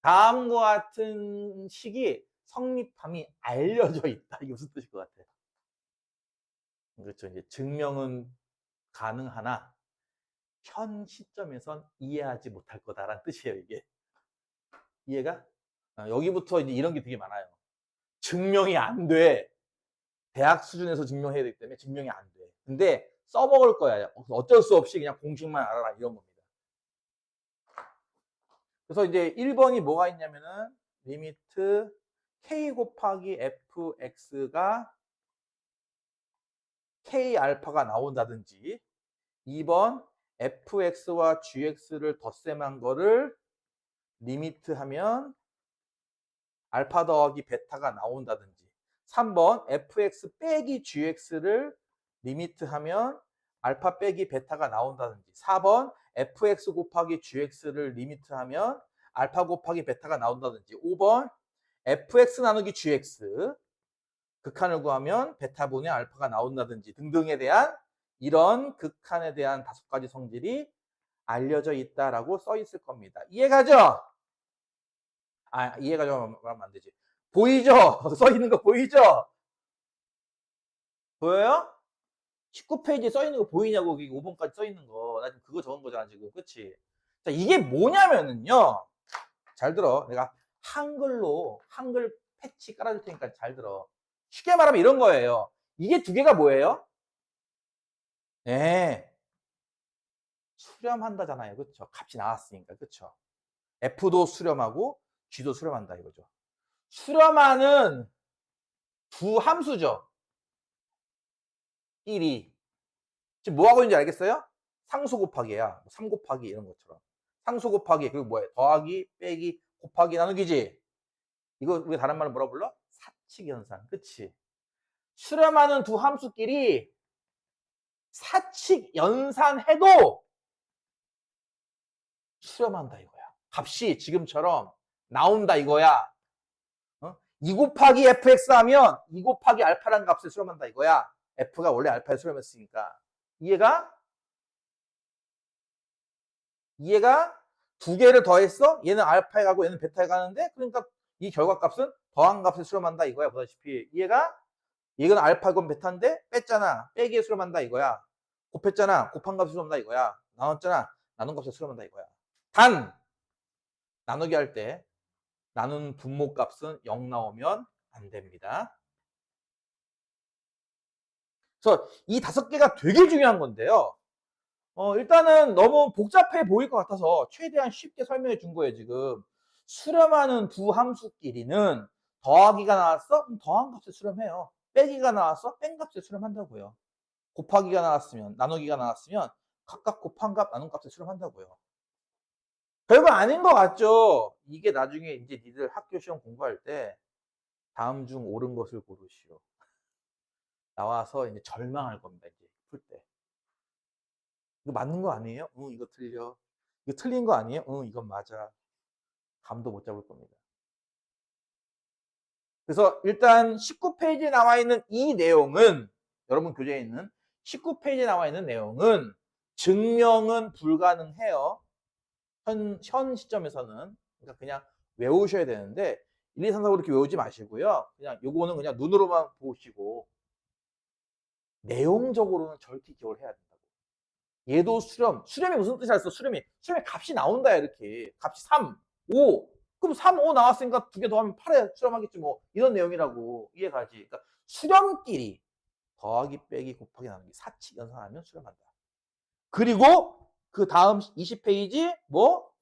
다음과 같은 식이 성립함이 알려져 있다. 이게 무슨 뜻일 것 같아? 그렇죠. 이제 증명은 가능하나 현 시점에선 이해하지 못할 거다라는 뜻이에요. 이게 이해가? 여기부터 이제 이런 게 되게 많아요. 증명이 안 돼. 대학 수준에서 증명해야 되기 때문에 증명이 안 돼. 근데 써먹을 거야. 어쩔 수 없이 그냥 공식만 알아라 이런 겁니다. 그래서 이제 1번이 뭐가 있냐면은 리미트 k 곱하기 fx가 k 알파가 나온다든지 2번 fx와 gx를 덧셈한 거를 리미트 하면 알파 더하기 베타가 나온다든지 3번 fx 빼기 gx를 리미트 하면 알파 빼기 베타가 나온다든지 4번 fx 곱하기 gx를 리미트 하면 알파 곱하기 베타가 나온다든지 5번 fx 나누기 gx 극한을 구하면 베타분의 알파가 나온다든지 등등에 대한 이런 극한에 대한 5가지 성질이 알려져 있다라고 써 있을 겁니다. 이해가죠? 이해가죠? 말하면 안 되지. 보이죠? 써 있는 거 보이죠? 보여요? 19페이지에 써 있는 거 보이냐고, 5번까지 써 있는 거. 나 지금 그거 적은 거잖아, 지금. 그치? 자, 이게 뭐냐면은요. 잘 들어. 내가 한글 패치 깔아줄 테니까 잘 들어. 쉽게 말하면 이런 거예요. 이게 두 개가 뭐예요? 네. 수렴한다잖아요. 그쵸? 값이 나왔으니까. 그쵸? F도 수렴하고 G도 수렴한다 이거죠. 수렴하는 두 함수죠. 1이. 지금 뭐 하고 있는지 알겠어요? 상수 곱하기야. 3 곱하기 이런 것처럼. 상수 곱하기 그리고 뭐예요? 더하기, 빼기, 곱하기, 나누기지. 이거 우리가 다른 말로 뭐라 불러? 사칙 현상. 그치? 수렴하는 두 함수끼리 사칙 연산해도 수렴한다 이거야. 값이 지금처럼 나온다 이거야. 2 곱하기 fx 하면 2 곱하기 알파라는 값을 수렴한다 이거야. f가 원래 알파에 수렴했으니까. 이해가? 두 개를 더했어? 얘는 알파에 가고 얘는 베타에 가는데 그러니까 이 결과값은 더한 값에 수렴한다 이거야. 보다시피. 이해가? 이건 알파 이건 베타인데 뺐잖아. 빼기에 수렴한다 이거야. 곱했잖아. 곱한 값에 수렴한다 이거야. 나눴잖아. 나눈 값에 수렴한다 이거야. 단 나누기 할 때 나눈 분모값은 0 나오면 안 됩니다. 그래서 이 5개가 되게 중요한 건데요. 일단은 너무 복잡해 보일 것 같아서 최대한 쉽게 설명해 준 거예요, 지금. 수렴하는 두 함수끼리는 더하기가 나왔어? 그럼 더한 값에 수렴해요. 빼기가 나왔어? 뺀 값에 수렴한다고요. 곱하기가 나왔으면, 나누기가 나왔으면 각각 곱한 값, 나눈 값에 수렴한다고요. 별거 아닌 것 같죠? 이게 나중에 이제 니들 학교 시험 공부할 때 다음 중 옳은 것을 고르시오. 나와서 이제 절망할 겁니다, 이제 풀 때. 이거 맞는 거 아니에요? 응, 이거 틀려. 이거 틀린 거 아니에요? 응, 이건 맞아. 감도 못 잡을 겁니다. 그래서 일단 19페이지에 나와 있는 이 내용은, 여러분 교재에 있는 19페이지에 나와 있는 내용은 증명은 불가능해요. 현 시점에서는. 그러니까 그냥 외우셔야 되는데 1, 2, 3, 4, 5 이렇게 외우지 마시고요. 그냥 요거는 그냥 눈으로만 보시고 내용적으로는 절대 기억을 해야 된다고. 얘도 수렴이 무슨 뜻이 알았어? 수렴이 값이 나온다 이렇게. 값이 3, 5. 그럼 3, 5 나왔으니까 2개 더하면 8에 수렴하겠지 뭐. 이런 내용이라고 이해가지. 그러니까 수렴끼리 더하기 빼기 곱하기 나누기 사칙 연산하면 수렴한다. 그리고 그 다음 20페이지 뭐?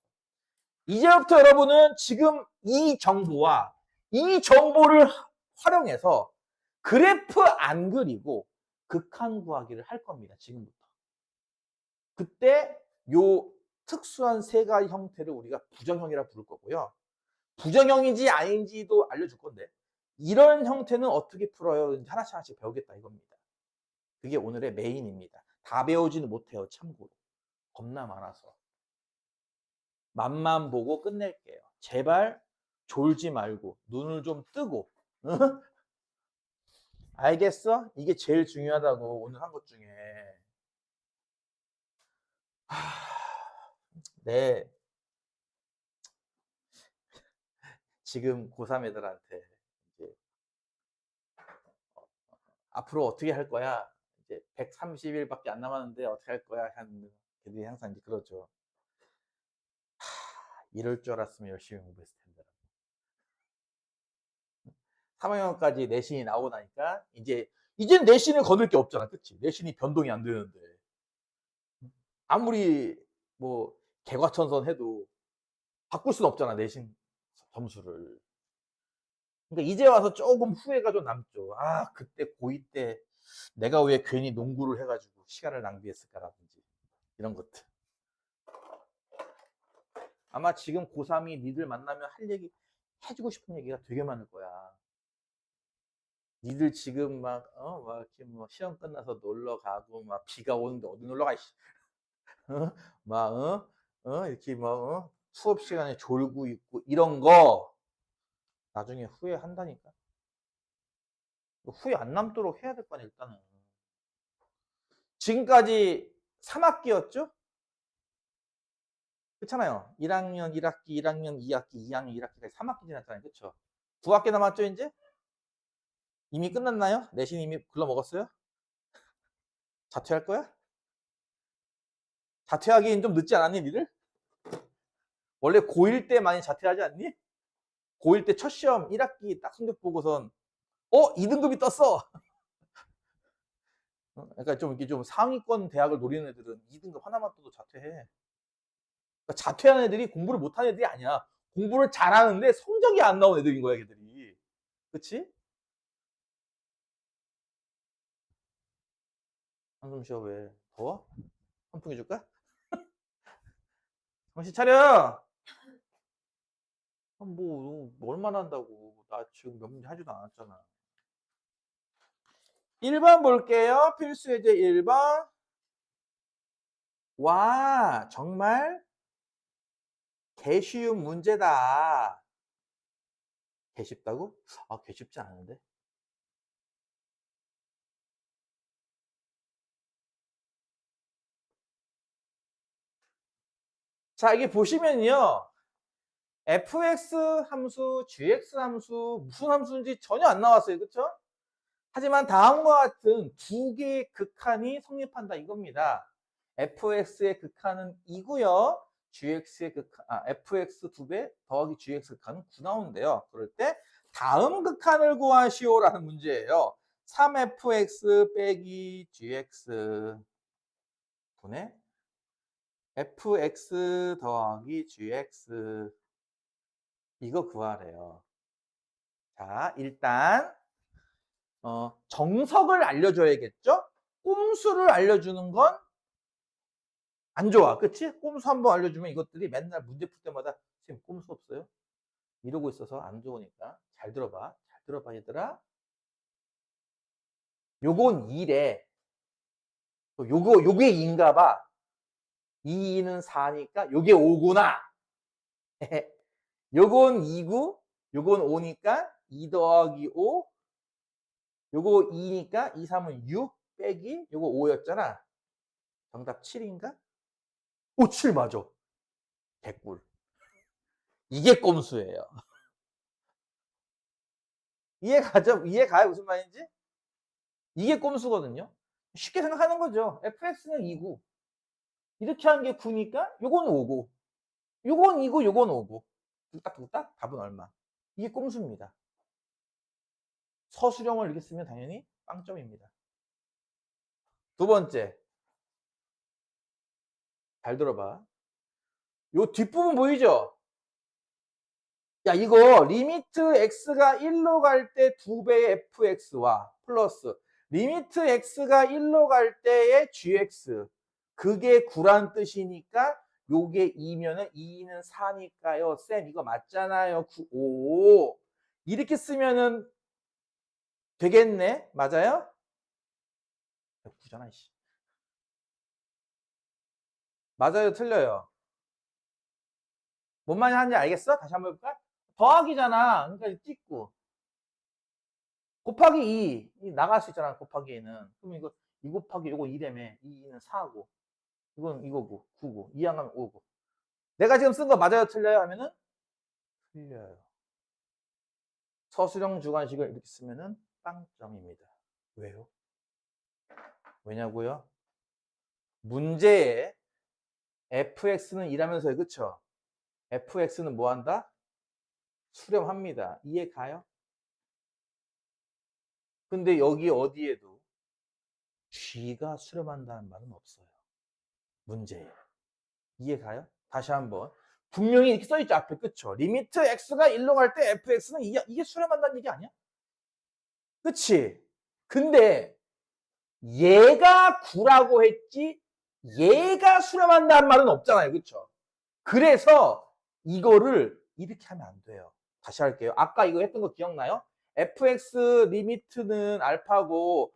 이제부터 여러분은 지금 이 정보와 이 정보를 활용해서 그래프 안 그리고 극한 구하기를 할 겁니다. 지금부터. 그때 요 특수한 세 가지 형태를 우리가 부정형이라 부를 거고요. 부정형인지 아닌지도 알려줄 건데 이런 형태는 어떻게 풀어요? 하나씩 하나씩 배우겠다 이겁니다. 그게 오늘의 메인입니다. 다 배우지는 못해요. 참고로. 겁나 많아서. 맛만 보고 끝낼게요. 제발 졸지 말고 눈을 좀 뜨고. 응? 알겠어? 이게 제일 중요하다고 오늘 한 것 중에. 네. 지금 고3 애들한테 이제 앞으로 어떻게 할 거야? 이제 130일밖에 안 남았는데 어떻게 할 거야? 하는 걔들이 항상 이제 그러죠. 이럴 줄 알았으면 열심히 공부했을 텐데. 3학년까지 내신이 나오고 나니까 이젠 내신을 거둘 게 없잖아. 그치? 내신이 변동이 안 되는데. 아무리 뭐 개과천선 해도 바꿀 수는 없잖아. 내신 점수를. 그러니까 이제 와서 조금 후회가 좀 남죠. 아, 그때 고2 때 내가 왜 괜히 농구를 해가지고 시간을 낭비했을까라든지 이런 것들. 아마 지금 고3이 니들 만나면 할 얘기, 해주고 싶은 얘기가 되게 많을 거야. 니들 지금 막 이렇게 뭐 시험 끝나서 놀러 가고, 막 비가 오는데 어디 놀러 가, 이렇게 뭐, 수업 시간에 졸고 있고, 이런 거, 나중에 후회한다니까. 후회 안 남도록 해야 될 거 아니야, 일단은. 지금까지 3학기였죠? 그렇잖아요. 1학년 1학기, 1학년 2학기, 2학년 1학기까지 3학기 지났잖아요. 그쵸? 9학기 남았죠, 이제? 이미 끝났나요? 내신 이미 글러먹었어요? 자퇴할 거야? 자퇴하기엔 좀 늦지 않았니, 니들? 원래 고1 때 많이 자퇴하지 않니? 고1 때 첫 시험 1학기 딱 성적 보고선 2등급이 떴어. 그러니까 좀 이렇게 좀 상위권 대학을 노리는 애들은 2등급 하나만 떠도 자퇴해. 그러니까 자퇴하는 애들이 공부를 못하는 애들이 아니야. 공부를 잘하는데 성적이 안 나온 애들인 거야, 걔들이. 그치? 한숨 쉬어, 왜? 더워? 선풍기 줄까? 정신 차려! 뭐 얼마나 한다고. 나 지금 몇 문제 하지도 않았잖아. 1번 볼게요. 필수 예제 1번. 와, 정말 개쉬운 문제다. 개쉽다고? 아, 개쉽지 않은데. 자, 이게 보시면요. fx 함수, gx 함수, 무슨 함수인지 전혀 안 나왔어요. 그쵸? 하지만 다음과 같은 두 개의 극한이 성립한다 이겁니다. fx의 극한은 2고요. gx의 극한, fx 2배 더하기 gx 극한은 9 나오는데요. 그럴 때 다음 극한을 구하시오라는 문제예요. 3fx 빼기 gx 분의 fx 더하기 gx 이거 구하래요. 자, 일단 정석을 알려줘야겠죠? 꼼수를 알려주는 건 안 좋아. 그치? 꼼수 한번 알려주면 이것들이 맨날 문제 풀 때마다 선생님 꼼수 없어요? 이러고 있어서 안 좋으니까 잘 들어봐. 잘 들어봐 얘들아. 요건 2래. 요게 2인가 봐. 2는 4니까 요게 5구나. 요건 2구, 요건 5니까 2 더하기 5, 요거 2니까 2, 3은 6 빼기 요거 5였잖아. 정답 7인가? 오, 7 맞아. 개꿀. 이게 꼼수예요. 이해가죠? 이해가요? 무슨 말인지? 이게 꼼수거든요. 쉽게 생각하는 거죠. fx는 2고 이렇게 한 게 9니까 요건 5고 요건 2고 요건 5고 뚝딱뚝딱 답은 얼마? 이게 꼼수입니다. 서술형을 이렇게 쓰면 당연히 빵점입니다. 두 번째, 잘 들어봐. 요 뒷부분 보이죠? 야, 이거 리미트 x가 1로 갈 때 2배의 fx와 플러스 리미트 x가 1로 갈 때의 gx 그게 9란 뜻이니까 요게 2면은 2는 4니까요. 쌤 이거 맞잖아요. 9, 5 이렇게 쓰면은 되겠네. 맞아요? 9잖아. 맞아요, 틀려요? 뭔 말이 하는지 알겠어? 다시 한번 해볼까? 더하기잖아. 그러니까 찍고 곱하기 2 나갈 수 있잖아. 곱하기 2는 그럼 이거 2 곱하기 요거 2라며 2는 4고 이건 이거고 9고 2 안 가면 5고 내가 지금 쓴 거 맞아요, 틀려요? 하면은 틀려요. 서술형 주관식을 이렇게 쓰면은 빵점입니다. 왜요? 왜냐고요? 문제에 fx는 2라면서요, 그쵸? fx는 뭐 한다? 수렴합니다. 이해 가요? 근데 여기 어디에도 g가 수렴한다는 말은 없어요. 문제에. 이해 가요? 다시 한번. 분명히 이렇게 써있죠, 앞에. 그쵸? 리미트 x가 1로 갈 때 fx는 이게 수렴한다는 얘기 아니야? 그치? 근데 얘가 9라고 했지 얘가 수렴한다는 말은 없잖아요. 그쵸? 그래서 이거를 이렇게 하면 안 돼요. 다시 할게요. 아까 이거 했던 거 기억나요? fx 리미트는 알파고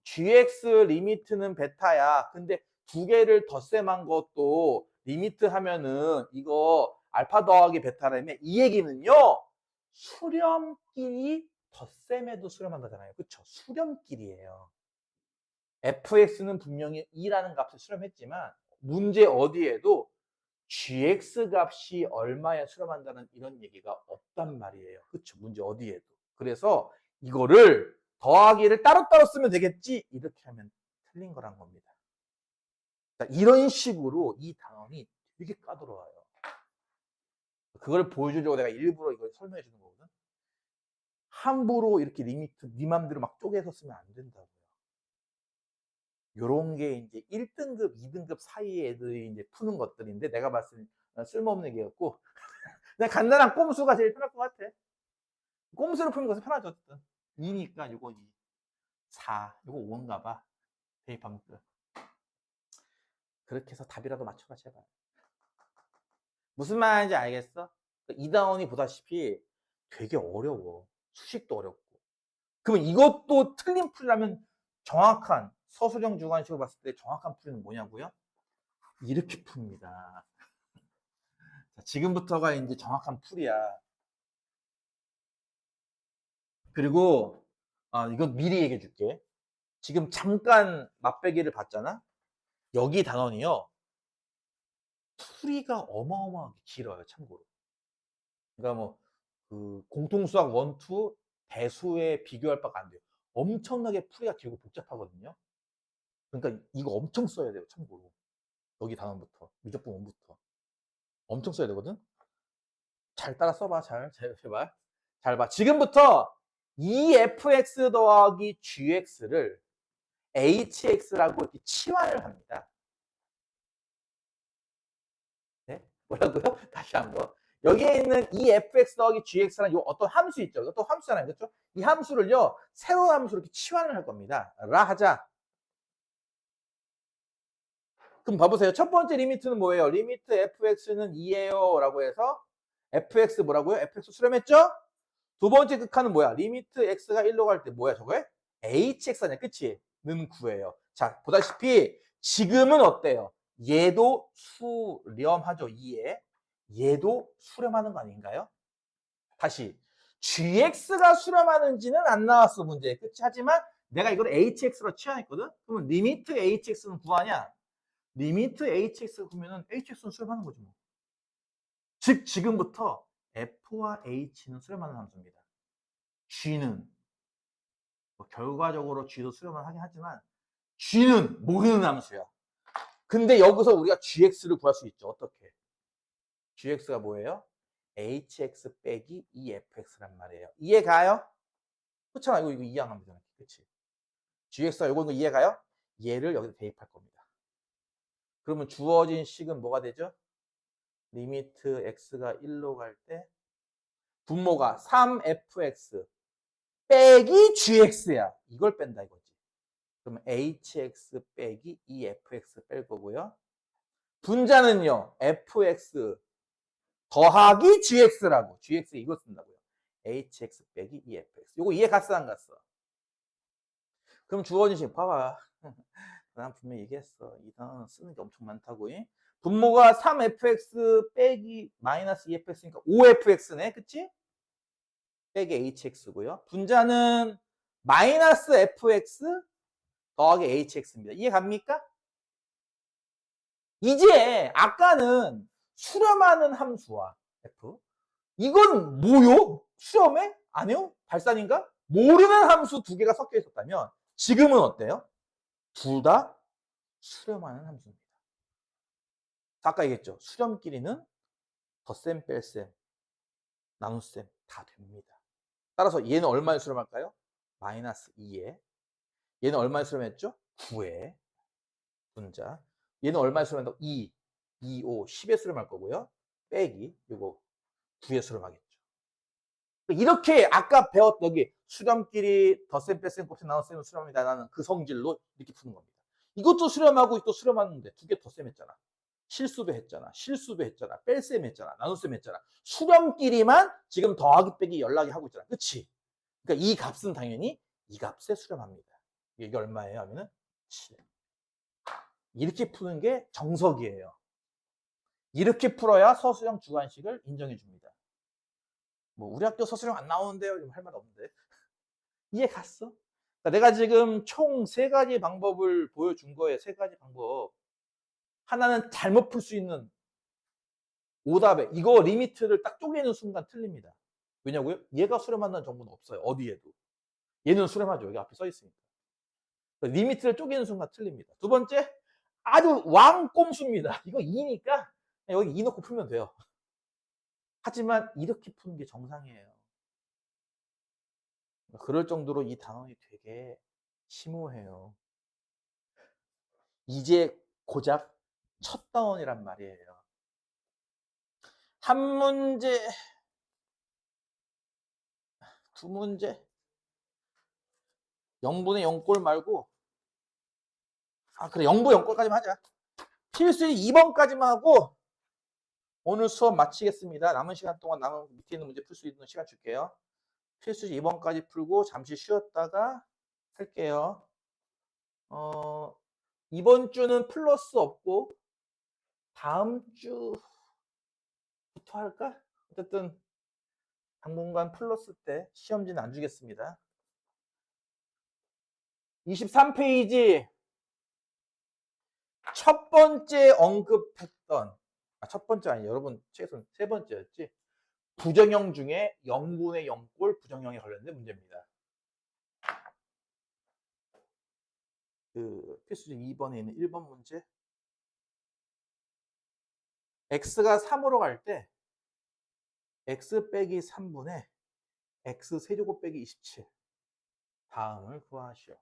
gx 리미트는 베타야. 근데 두 개를 덧셈한 것도 리미트 하면은 이거 알파 더하기 베타라며 이 얘기는요. 수렴끼리 덧셈에도 수렴한다잖아요. 그쵸? 수렴끼리예요. fx는 분명히 2라는 값을 수렴했지만 문제 어디에도 gx 값이 얼마에 수렴한다는 이런 얘기가 없단 말이에요. 그쵸? 문제 어디에도. 그래서 이거를 더하기를 따로따로 쓰면 되겠지? 이렇게 하면 틀린 거란 겁니다. 자, 이런 식으로 이 단원이 되게 까다로워요. 그걸 보여주려고 내가 일부러 이걸 설명해 주는 거거든. 함부로 이렇게 리미트 네 맘대로 막 쪼개서 쓰면 안 된다고요. 요런 게 이제 1등급, 2등급 사이의 애들이 이제 푸는 것들인데 내가 봤을 때 쓸모없는 얘기였고 그냥 간단한 꼼수가 제일 편할 것 같아. 꼼수로 푸는 것은 편하죠. 어쨌든 2니까 요거 2, 4, 요거 5인가 봐. 대입하면 끝. 그렇게 해서 답이라도 맞춰봐 제발. 무슨 말인지 알겠어? 이다원이 보다시피 되게 어려워. 수식도 어렵고. 그러면 이것도 틀린 풀이라면 정확한 서술형 주관식으로 봤을 때 정확한 풀이는 뭐냐고요? 이렇게 풉니다. 자, 지금부터가 이제 정확한 풀이야. 그리고 이건 미리 얘기해 줄게. 지금 잠깐 맛배기를 봤잖아. 여기 단원이요. 풀이가 어마어마하게 길어요. 참고로. 그러니까 뭐 그 공통수학 1, 2 대수에 비교할 바가 안 돼요. 엄청나게 풀이가 길고 복잡하거든요. 그러니까 이거 엄청 써야 돼요. 참고로. 여기 단원부터 미적분 1부터 엄청 써야 되거든. 잘 따라 써봐. 제발. 잘 봐. 지금부터 EFX 더하기 GX를 HX라고 이렇게 치환을 합니다. 네? 뭐라고요? 다시 한번. 여기에 있는 EFX 더하기 GX라는 요 어떤 함수 있죠? 이것도 함수잖아요. 그렇죠? 이 함수를요, 새로운 함수로 이렇게 치환을 할 겁니다. 라 하자. 그럼 봐보세요. 첫 번째 리미트는 뭐예요? 리미트 fx는 2예요. 라고 해서 fx 뭐라고요? fx 수렴했죠? 두 번째 극한은 뭐야? 리미트 x가 1로 갈 때 뭐야 저거에? hx 아니야. 그치? 는 9예요. 자, 보다시피 지금은 어때요? 얘도 수렴하죠. 2에. 얘도 수렴하는 거 아닌가요? 다시. gx가 수렴하는지는 안 나왔어, 문제. 그치? 하지만 내가 이걸 hx로 치환했거든? 그러면 리미트 hx는 구하냐? 리미트 hx가 보면은 hx는 수렴하는 거지 뭐. 즉 지금부터 f와 h는 수렴하는 함수입니다. g는 뭐 결과적으로 g도 수렴을 하긴 하지만 g는 모르는 함수야. 근데 여기서 우리가 gx를 구할 수 있죠. 어떻게? gx가 뭐예요? hx 빼기 2fx란 말이에요. 이해가요? 그렇잖아. 이거 이해합니다. 그렇지? gx가 이거 이해가요? 얘를 여기다 대입할 겁니다. 그러면 주어진 식은 뭐가 되죠? 리미트 x가 1로 갈 때 분모가 3fx 빼기 gx야. 이걸 뺀다 이거지. 그러면 hx 빼기 2fx 뺄 거고요. 분자는요. fx 더하기 gx라고. gx 이거 쓴다고요. hx 빼기 2fx. 요거 이해 갔어 안 갔어? 그럼 주어진 식 봐봐. 난 분명히 얘기했어. 이 단어는 쓰는 게 엄청 많다고. 분모가 3fx 빼기 마이너스 2fx니까 5fx네. 그치? 빼기 hx고요. 분자는 마이너스 fx 더하기 hx입니다. 이해 갑니까? 이제 아까는 수렴하는 함수와 f 이건 뭐요? 수렴해? 아니요? 발산인가? 모르는 함수 두 개가 섞여 있었다면 지금은 어때요? 둘 다 수렴하는 함수입니다. 아까 얘기했죠. 수렴끼리는 덧셈, 뺄셈, 나눗셈 다 됩니다. 따라서 얘는 얼마에 수렴할까요? 마이너스 2에 얘는 얼마에 수렴했죠? 9에 분자 얘는 얼마에 수렴한다고? 2, 2, 5, 10에 수렴할 거고요. 빼기 요거 9에 수렴하겠죠. 이렇게 아까 배웠던 여기 수렴끼리 덧셈, 뺄셈, 곱셈, 나눗셈을 수렴합니다. 라는 그 성질로 이렇게 푸는 겁니다. 이것도 수렴하고 또 수렴하는데 두 개 덧셈 했잖아. 실수도 했잖아. 실수도 했잖아. 뺄셈 했잖아. 나눗셈 했잖아. 수렴끼리만 지금 더하기 빼기 연락이 하고 있잖아. 그치? 그러니까 이 값은 당연히 이 값에 수렴합니다. 이게 얼마예요? 하면은 7. 이렇게 푸는 게 정석이에요. 이렇게 풀어야 서술형 주관식을 인정해 줍니다. 뭐 우리 학교 서술형 안 나오는데요? 할 말 없는데. 이해 갔어? 그러니까 내가 지금 총 3가지 방법을 보여준 거예요. 3가지 방법. 하나는 잘못 풀 수 있는 오답에 이거 리미트를 딱 쪼개는 순간 틀립니다. 왜냐고요? 얘가 수렴한다는 정보는 없어요. 어디에도. 얘는 수렴하죠. 여기 앞에 써 있으니까. 리미트를 쪼개는 순간 틀립니다. 두 번째, 아주 왕꼼수입니다. 이거 2니까 여기 2 넣고 풀면 돼요. 하지만 이렇게 푸는 게 정상이에요. 그럴 정도로 이 단원이 되게 심오해요. 이제 고작 첫 단원이란 말이에요. 한 문제, 두 문제, 0분의 0꼴 말고 그래 0분 0꼴까지만 하자. 필수의 2번까지만 하고 오늘 수업 마치겠습니다. 남은 시간 동안 밑에 있는 문제 풀 수 있는 시간 줄게요. 필수지 2번까지 풀고 잠시 쉬었다가 할게요. 이번 주는 플러스 없고 다음 주부터 할까? 어쨌든 당분간 플러스 때 시험지는 안 주겠습니다. 23페이지 첫 번째 언급했던 첫 번째 아니 여러분 책에서는 세 번째였지. 부정형 중에 0분의 0꼴 부정형에 관련된 문제입니다. 그 필수집 2번에 있는 1번 문제. x가 3으로 갈 때 x 빼기 3분의 x 세제곱 빼기 27 다음을 구하시오.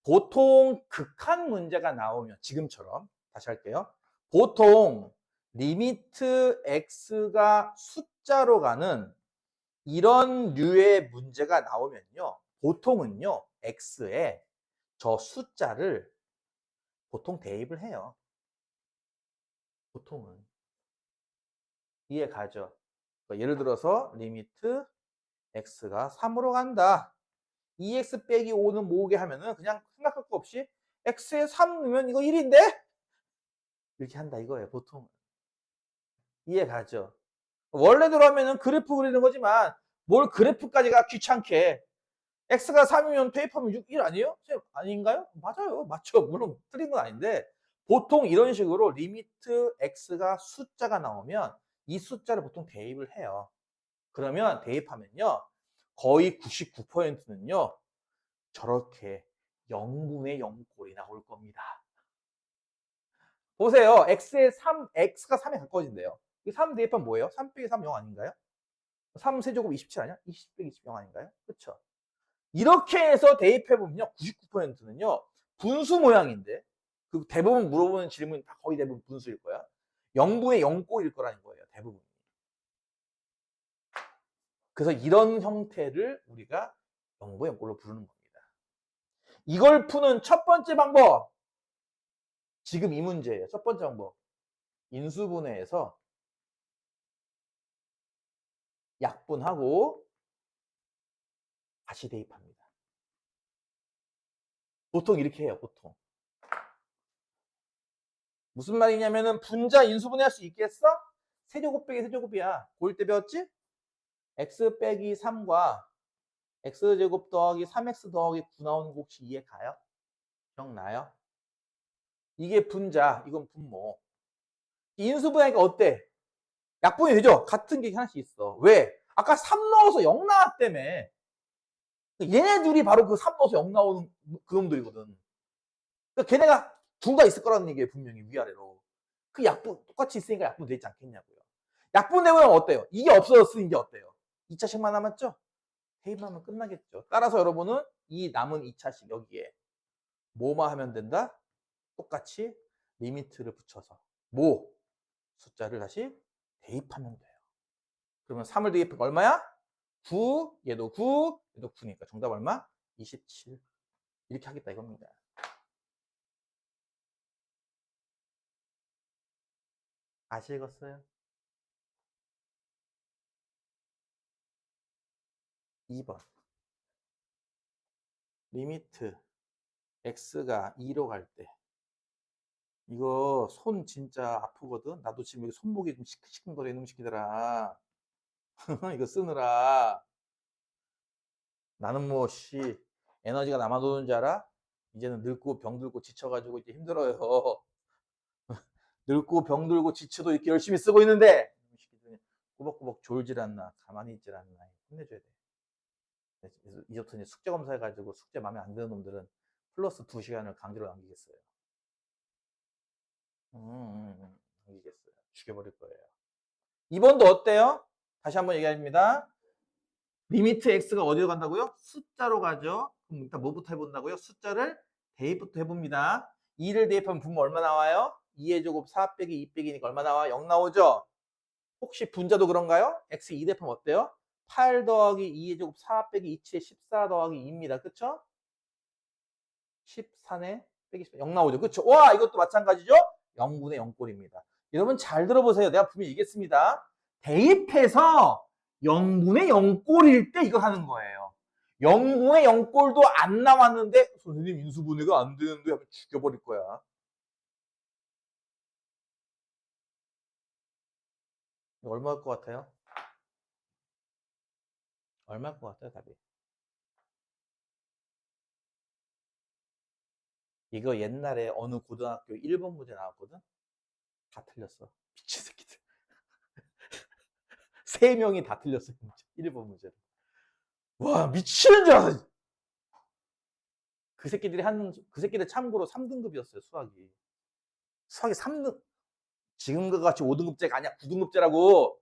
보통 극한 문제가 나오면 지금처럼 다시 할게요. 보통 리미트 x가 숫자로 가는 이런 류의 문제가 나오면요. 보통은요. x에 저 숫자를 보통 대입을 해요. 보통은. 이해 가죠? 예를 들어서 리미트 x가 3으로 간다. 2x 빼기 5는 뭐게 하면은 그냥 생각할 거 없이 x에 3 넣으면 이거 1인데? 이렇게 한다 이거예요. 보통은. 이해 가죠? 원래대로 하면은 그래프 그리는 거지만 뭘 그래프까지가 귀찮게 x가 3이면 대입하면 6, 1 아니에요? 아닌가요? 맞아요. 맞죠. 물론 틀린 건 아닌데 보통 이런 식으로 리미트 x가 숫자가 나오면 이 숫자를 보통 대입을 해요. 그러면 대입하면요. 거의 99%는요. 저렇게 0분의 0꼴이 나올 겁니다. 보세요. x에 3, x가 3에 가까워진대요. 이 3 대입하면 뭐예요? 3 빼기 3 0 아닌가요? 3 세제곱 27 아니야? 20 빼기 20 0 아닌가요? 그쵸? 이렇게 해서 대입해보면요. 99%는요. 분수 모양인데 그 대부분 물어보는 질문 다 거의 대부분 분수일 거야. 0분의 0꼴일 거라는 거예요. 대부분. 그래서 이런 형태를 우리가 0분의 0꼴로 부르는 겁니다. 이걸 푸는 첫 번째 방법. 지금 이 문제예요. 첫 번째 방법. 인수분해에서 약분하고 다시 대입합니다. 보통 이렇게 해요. 보통. 무슨 말이냐면은 분자 인수분해할 수 있겠어? 세제곱 빼기 세제곱이야. 고1 때 배웠지? x 빼기 3과 x제곱 더하기 3x 더하기 9 나오는 거 혹시 이해 가요? 기억나요? 이게 분자, 이건 분모. 인수분해하니까 어때? 약분이 되죠? 같은 게 하나씩 있어. 왜? 아까 3 넣어서 0 나왔다며. 얘네 둘이 바로 그 3 넣어서 0 나오는 그놈들이거든. 그러니까 걔네가 둘 다 있을 거라는 얘기예요. 분명히 위아래로. 그 약분 똑같이 있으니까 약분 되지 않겠냐고요. 약분되면 어때요? 이게 없어졌으니 이제 어때요? 2차식만 남았죠? 대입하면 끝나겠죠. 따라서 여러분은 이 남은 2차식 여기에 뭐만 하면 된다? 똑같이 리미트를 붙여서 뭐? 숫자를 다시 대입하면 돼요. 그러면 3을 대입하면 얼마야? 9, 얘도 9, 얘도 9니까 정답 얼마? 27. 이렇게 하겠다 이겁니다. 아시겠어요? 2번. 리미트 x가 2로 갈 때 이거 손 진짜 아프거든. 나도 지금 손목이 좀 시큰거려 이놈 시키더라. 이거 쓰느라 나는 뭐 에너지가 남아도는 줄 알아? 이제는 늙고 병들고 지쳐가지고 이제 힘들어요. 늙고 병들고 지쳐도 이렇게 열심히 쓰고 있는데 꾸벅꾸벅 졸질 않나 가만히 있질 않나 혼내줘야 돼. 이제부터 이제 숙제 검사해가지고 숙제 마음에 안 드는 놈들은 플러스 2시간을 강제로 남기겠어요. 남기겠어요. 죽여버릴 거예요. 2번도 어때요? 다시 한번 얘기합니다. 리미트 x가 어디로 간다고요? 숫자로 가죠. 그럼 일단 뭐부터 해본다고요? 숫자를 대입부터 해봅니다. 2를 대입하면 분모 얼마 나와요? 2의 제곱 4 빼기 2 빼기니까 얼마 나와? 0 나오죠? 혹시 분자도 그런가요? x 2 대입하면 어때요? 8 더하기 2의 제곱 4 빼기 2의 14 더하기 2입니다. 그쵸? 14네 빼기 14, 0 나오죠. 그쵸? 와, 이것도 마찬가지죠? 0분의 0꼴입니다. 여러분 잘 들어보세요. 내가 분명히 얘기했습니다. 대입해서 0분의 0꼴일 때 이거 하는 거예요. 0분의 0꼴도 안 나왔는데 선생님 인수분해가 안 되는데 하면 죽여버릴 거야. 얼마일 것 같아요? 얼마일 것 같아요, 답이? 이거 옛날에 어느 고등학교 1번 문제 나왔거든? 다 틀렸어. 미친 새끼들. 3명이 다 틀렸어, 문제. 1번 문제를. 와, 미치는 줄 알았어. 그 새끼들 참고로 3등급이었어요, 수학이. 수학이 3등, 지금과 같이 5등급제가 아니야, 9등급제라고.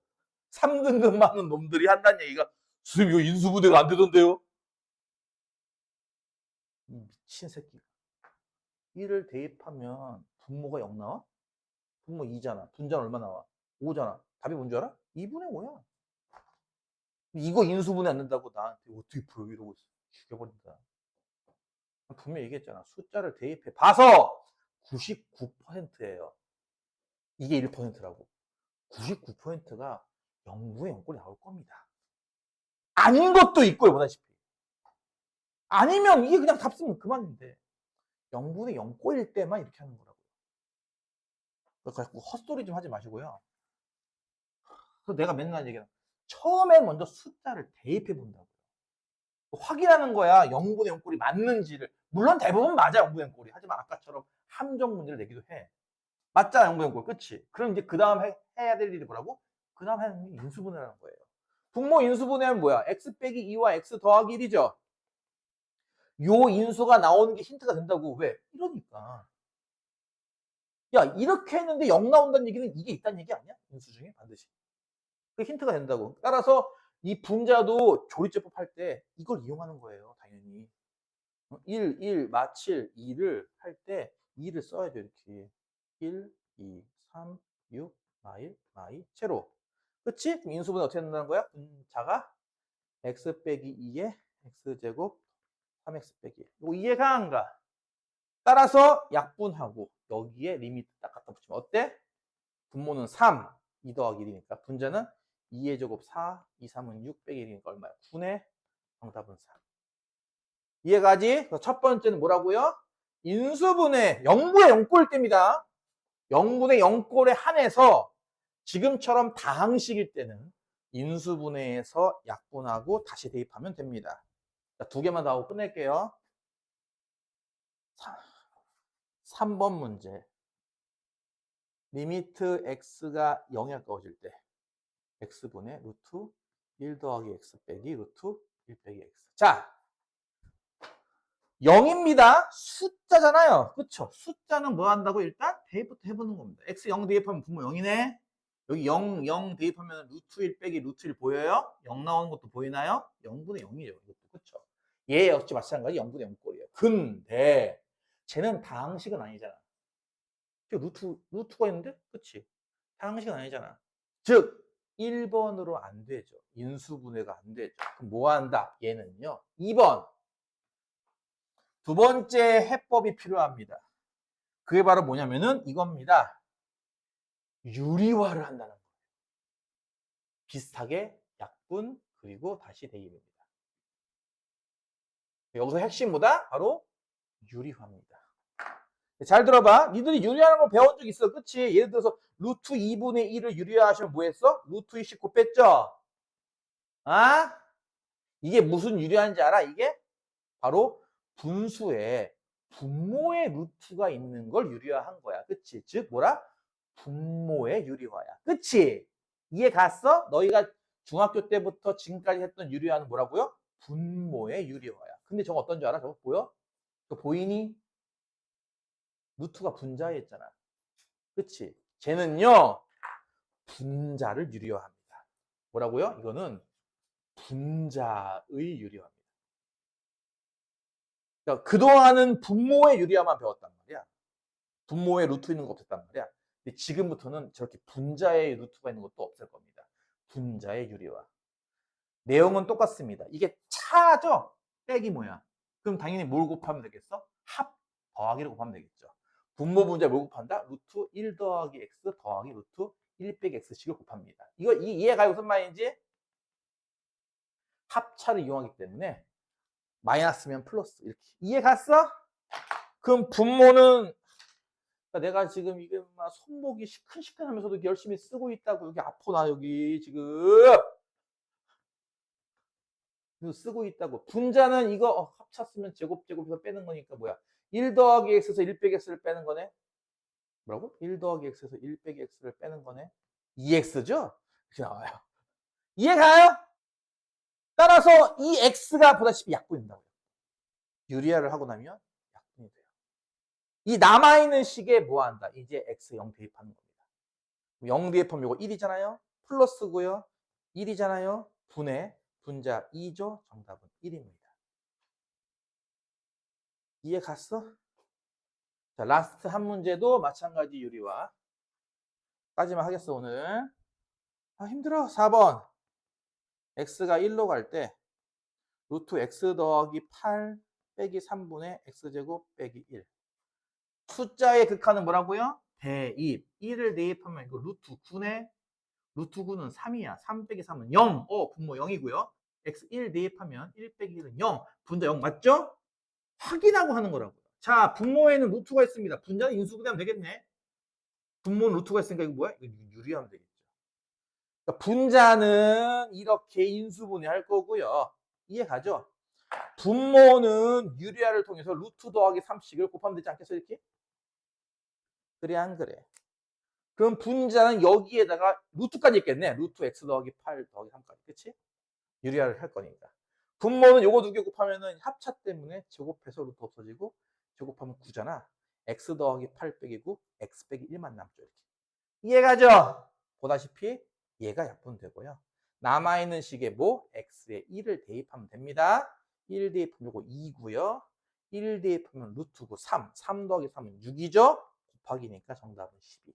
3등급 많은 놈들이 한다는 얘기가, 선생님, 이거 인수분해가 안 되던데요? 미친 새끼. 1을 대입하면 분모가 0 나와? 분모 2잖아. 분자는 얼마 나와? 5잖아. 답이 뭔 줄 알아? 2분의 5야. 이거 인수분해 안 된다고 나한테 어떻게 풀어? 이러고 있어. 죽여버린다. 분명히 얘기했잖아. 숫자를 대입해 봐서 99%예요. 이게 1%라고. 99%가 0분의 0꼴이 나올 겁니다. 아닌 것도 있고요, 보다시피. 아니면 이게 그냥 답 쓰면 그만인데 0분의 0꼴일 때만 이렇게 하는 거라고요. 그러니까 헛소리 좀 하지 마시고요. 그래서 내가 맨날 얘기하는 처음에 먼저 숫자를 대입해 본다고요. 확인하는 거야. 0분의 0꼴이 맞는지를. 물론 대부분 맞아, 0분의 0꼴이. 하지만 아까처럼 함정 문제를 내기도 해. 맞잖아, 0분의 0꼴. 그치? 그럼 이제 그 다음 해야 될 일이 뭐라고? 그 다음 하는 게 인수분해라는 거예요. 분모 인수분해는 뭐야? x 빼기 2와 x 더하기 1이죠. 요 인수가 나오는 게 힌트가 된다고. 왜? 이러니까. 야, 이렇게 했는데 0 나온다는 얘기는 이게 있다는 얘기 아니야? 인수 중에 반드시. 그 힌트가 된다고. 따라서 이 분자도 조리제법 할 때 이걸 이용하는 거예요, 당연히. 1, 마칠 2를 할 때 2를 써야 돼, 이렇게. 1, 2, 3, 6, 마일, 제로. 그치? 그럼 인수분해 어떻게 된다는 거야? 분자가 x 빼기 2에 x제곱 3x 빼기. 이거 이해가 안 가? 따라서 약분하고 여기에 리미트 딱 갖다 붙이면 어때? 분모는 3, 2 더하기 1이니까 분자는 2의 제곱 4, 2, 3은 6 빼기 1이니까 얼마야? 9네. 정답은 4. 이해가지? 첫 번째는 뭐라고요? 인수분해 0분의 0꼴 때입니다. 0분의 0꼴에 한해서 지금처럼 다항식일 때는 인수분해에서 약분하고 다시 대입하면 됩니다. 자, 2개만 더 하고 끝낼게요. 3번 문제. 리미트 x가 0에 가까워질 때 x분의 루트 1 더하기 x 빼기 루트 1 빼기 x. 자, 0입니다. 숫자잖아요. 그쵸? 숫자는 뭐 한다고? 일단 대입부터 해보는 겁니다. x 0 대입하면 분모 0이네. 여기 0 대입하면 루트 1 빼기 루트 1 보여요? 0 나오는 것도 보이나요? 0분의 0이에요. 이것도. 그쵸? 얘 역시 마찬가지 0분의 0꼴이에요. 근데 쟤는 다항식은 아니잖아. 루트가 있는데? 그치? 다항식은 아니잖아. 즉 1번으로 안 되죠. 인수분해가 안 되죠. 그럼 뭐 한다? 얘는요. 2번. 두 번째 해법이 필요합니다. 그게 바로 뭐냐면은 이겁니다. 유리화를 한다는 거예요. 비슷하게 약분 그리고 다시 대입입니다. 여기서 핵심보다 바로 유리화입니다. 잘 들어봐. 니들이 유리화하는 거 배운 적 있어. 그치? 예를 들어서 루트 2분의 1을 유리화하시면 뭐 했어? 루트 29 뺐죠? 아? 이게 무슨 유리화인지 알아? 이게 바로 분수에 분모의 루트가 있는 걸 유리화한 거야. 그치? 즉 뭐라? 분모의 유리화야. 그치? 이해 갔어? 너희가 중학교 때부터 지금까지 했던 유리화는 뭐라고요? 분모의 유리화야. 근데 저거 어떤 줄 알아? 저거 보여? 저 보이니? 루트가 분자에 있잖아. 그치? 쟤는요, 분자를 유리화합니다. 뭐라고요? 이거는 분자의 유리화입니다. 그러니까 그동안은 분모의 유리화만 배웠단 말이야. 분모에 루트 있는 거 없었단 말이야. 근데 지금부터는 저렇게 분자의 루트가 있는 것도 없을 겁니다. 분자의 유리화. 내용은 똑같습니다. 이게 차죠? 빼기 뭐야? 그럼 당연히 뭘 곱하면 되겠어? 합 더하기를 곱하면 되겠죠. 분모 분자 뭘 곱한다? 루트 1 더하기 x 더하기 루트 1 빼기 x씩을 곱합니다. 이거 이해가요? 무슨 말인지? 합차를 이용하기 때문에 마이너스면 플러스 이렇게. 이해 갔어? 그럼 분모는 그러니까 내가 지금 이게 막 손목이 시큰시큰하면서도 열심히 쓰고 있다고 여기 아파 나 여기 지금 이거 쓰고 있다고. 분자는 이거 합차 쓰면 제곱해서 빼는 거니까 뭐야? 1 더하기 x에서 1 빼기 x를 빼는 거네. 뭐라고? 1 더하기 x에서 1 빼기 x를 빼는 거네. 2x죠? 이렇게 나와요. 이해 가요? 따라서 이 x가 보다시피 약분된다고요. 유리화를 하고 나면 약분이 돼요. 이 남아있는 식에 뭐 한다? 이제 x 0 대입하는 겁니다. 0 대입하면 이거 1이잖아요. 플러스고요. 1이잖아요. 분의 분자 2죠. 정답은 1입니다. 이해 갔어? 자, 라스트 한 문제도 마찬가지 유리화. 까지만 하겠어, 오늘. 아, 힘들어. 4번. x가 1로 갈 때, 루트 x 더하기 8 빼기 3분의 x제곱 빼기 1. 숫자의 극한은 뭐라고요? 대입. 1을 대입하면 이거 루트 9네. 루트 9는 3이야. 3 빼기 3은 0. 분모 0이고요. x 1 대입하면 1 빼기 1은 0. 분자 0 맞죠? 확인하고 하는 거라고요. 자, 분모에는 루트가 있습니다. 분자는 인수분해하면 되겠네. 분모는 루트가 있으니까 이거 뭐야? 이거 유리하면 되겠죠. 그러니까 분자는 이렇게 인수분해할 거고요. 이해 가죠? 분모는 유리화를 통해서 루트 더하기 3씩을 곱하면 되지 않겠어 이렇게? 그래 안 그래? 그럼 분자는 여기에다가 루트까지 있겠네. 루트 x 더하기 8 더하기 3까지. 그치? 유리화를 할 거니까. 분모는 요거 두 개 곱하면은 합차 때문에 제곱해서 루트 없어지고 제곱하면 9잖아. x 더하기 8 빼기 9, x 빼기 1만 남죠. 이렇게. 이해가죠? 보다시피 얘가 약분되고요. 남아있는 식에 뭐? x에 1을 대입하면 됩니다. 1 대입하면 요거 2고요. 1 대입하면 루트고 3. 3 더하기 3은 6이죠? 곱하기니까 정답은 12.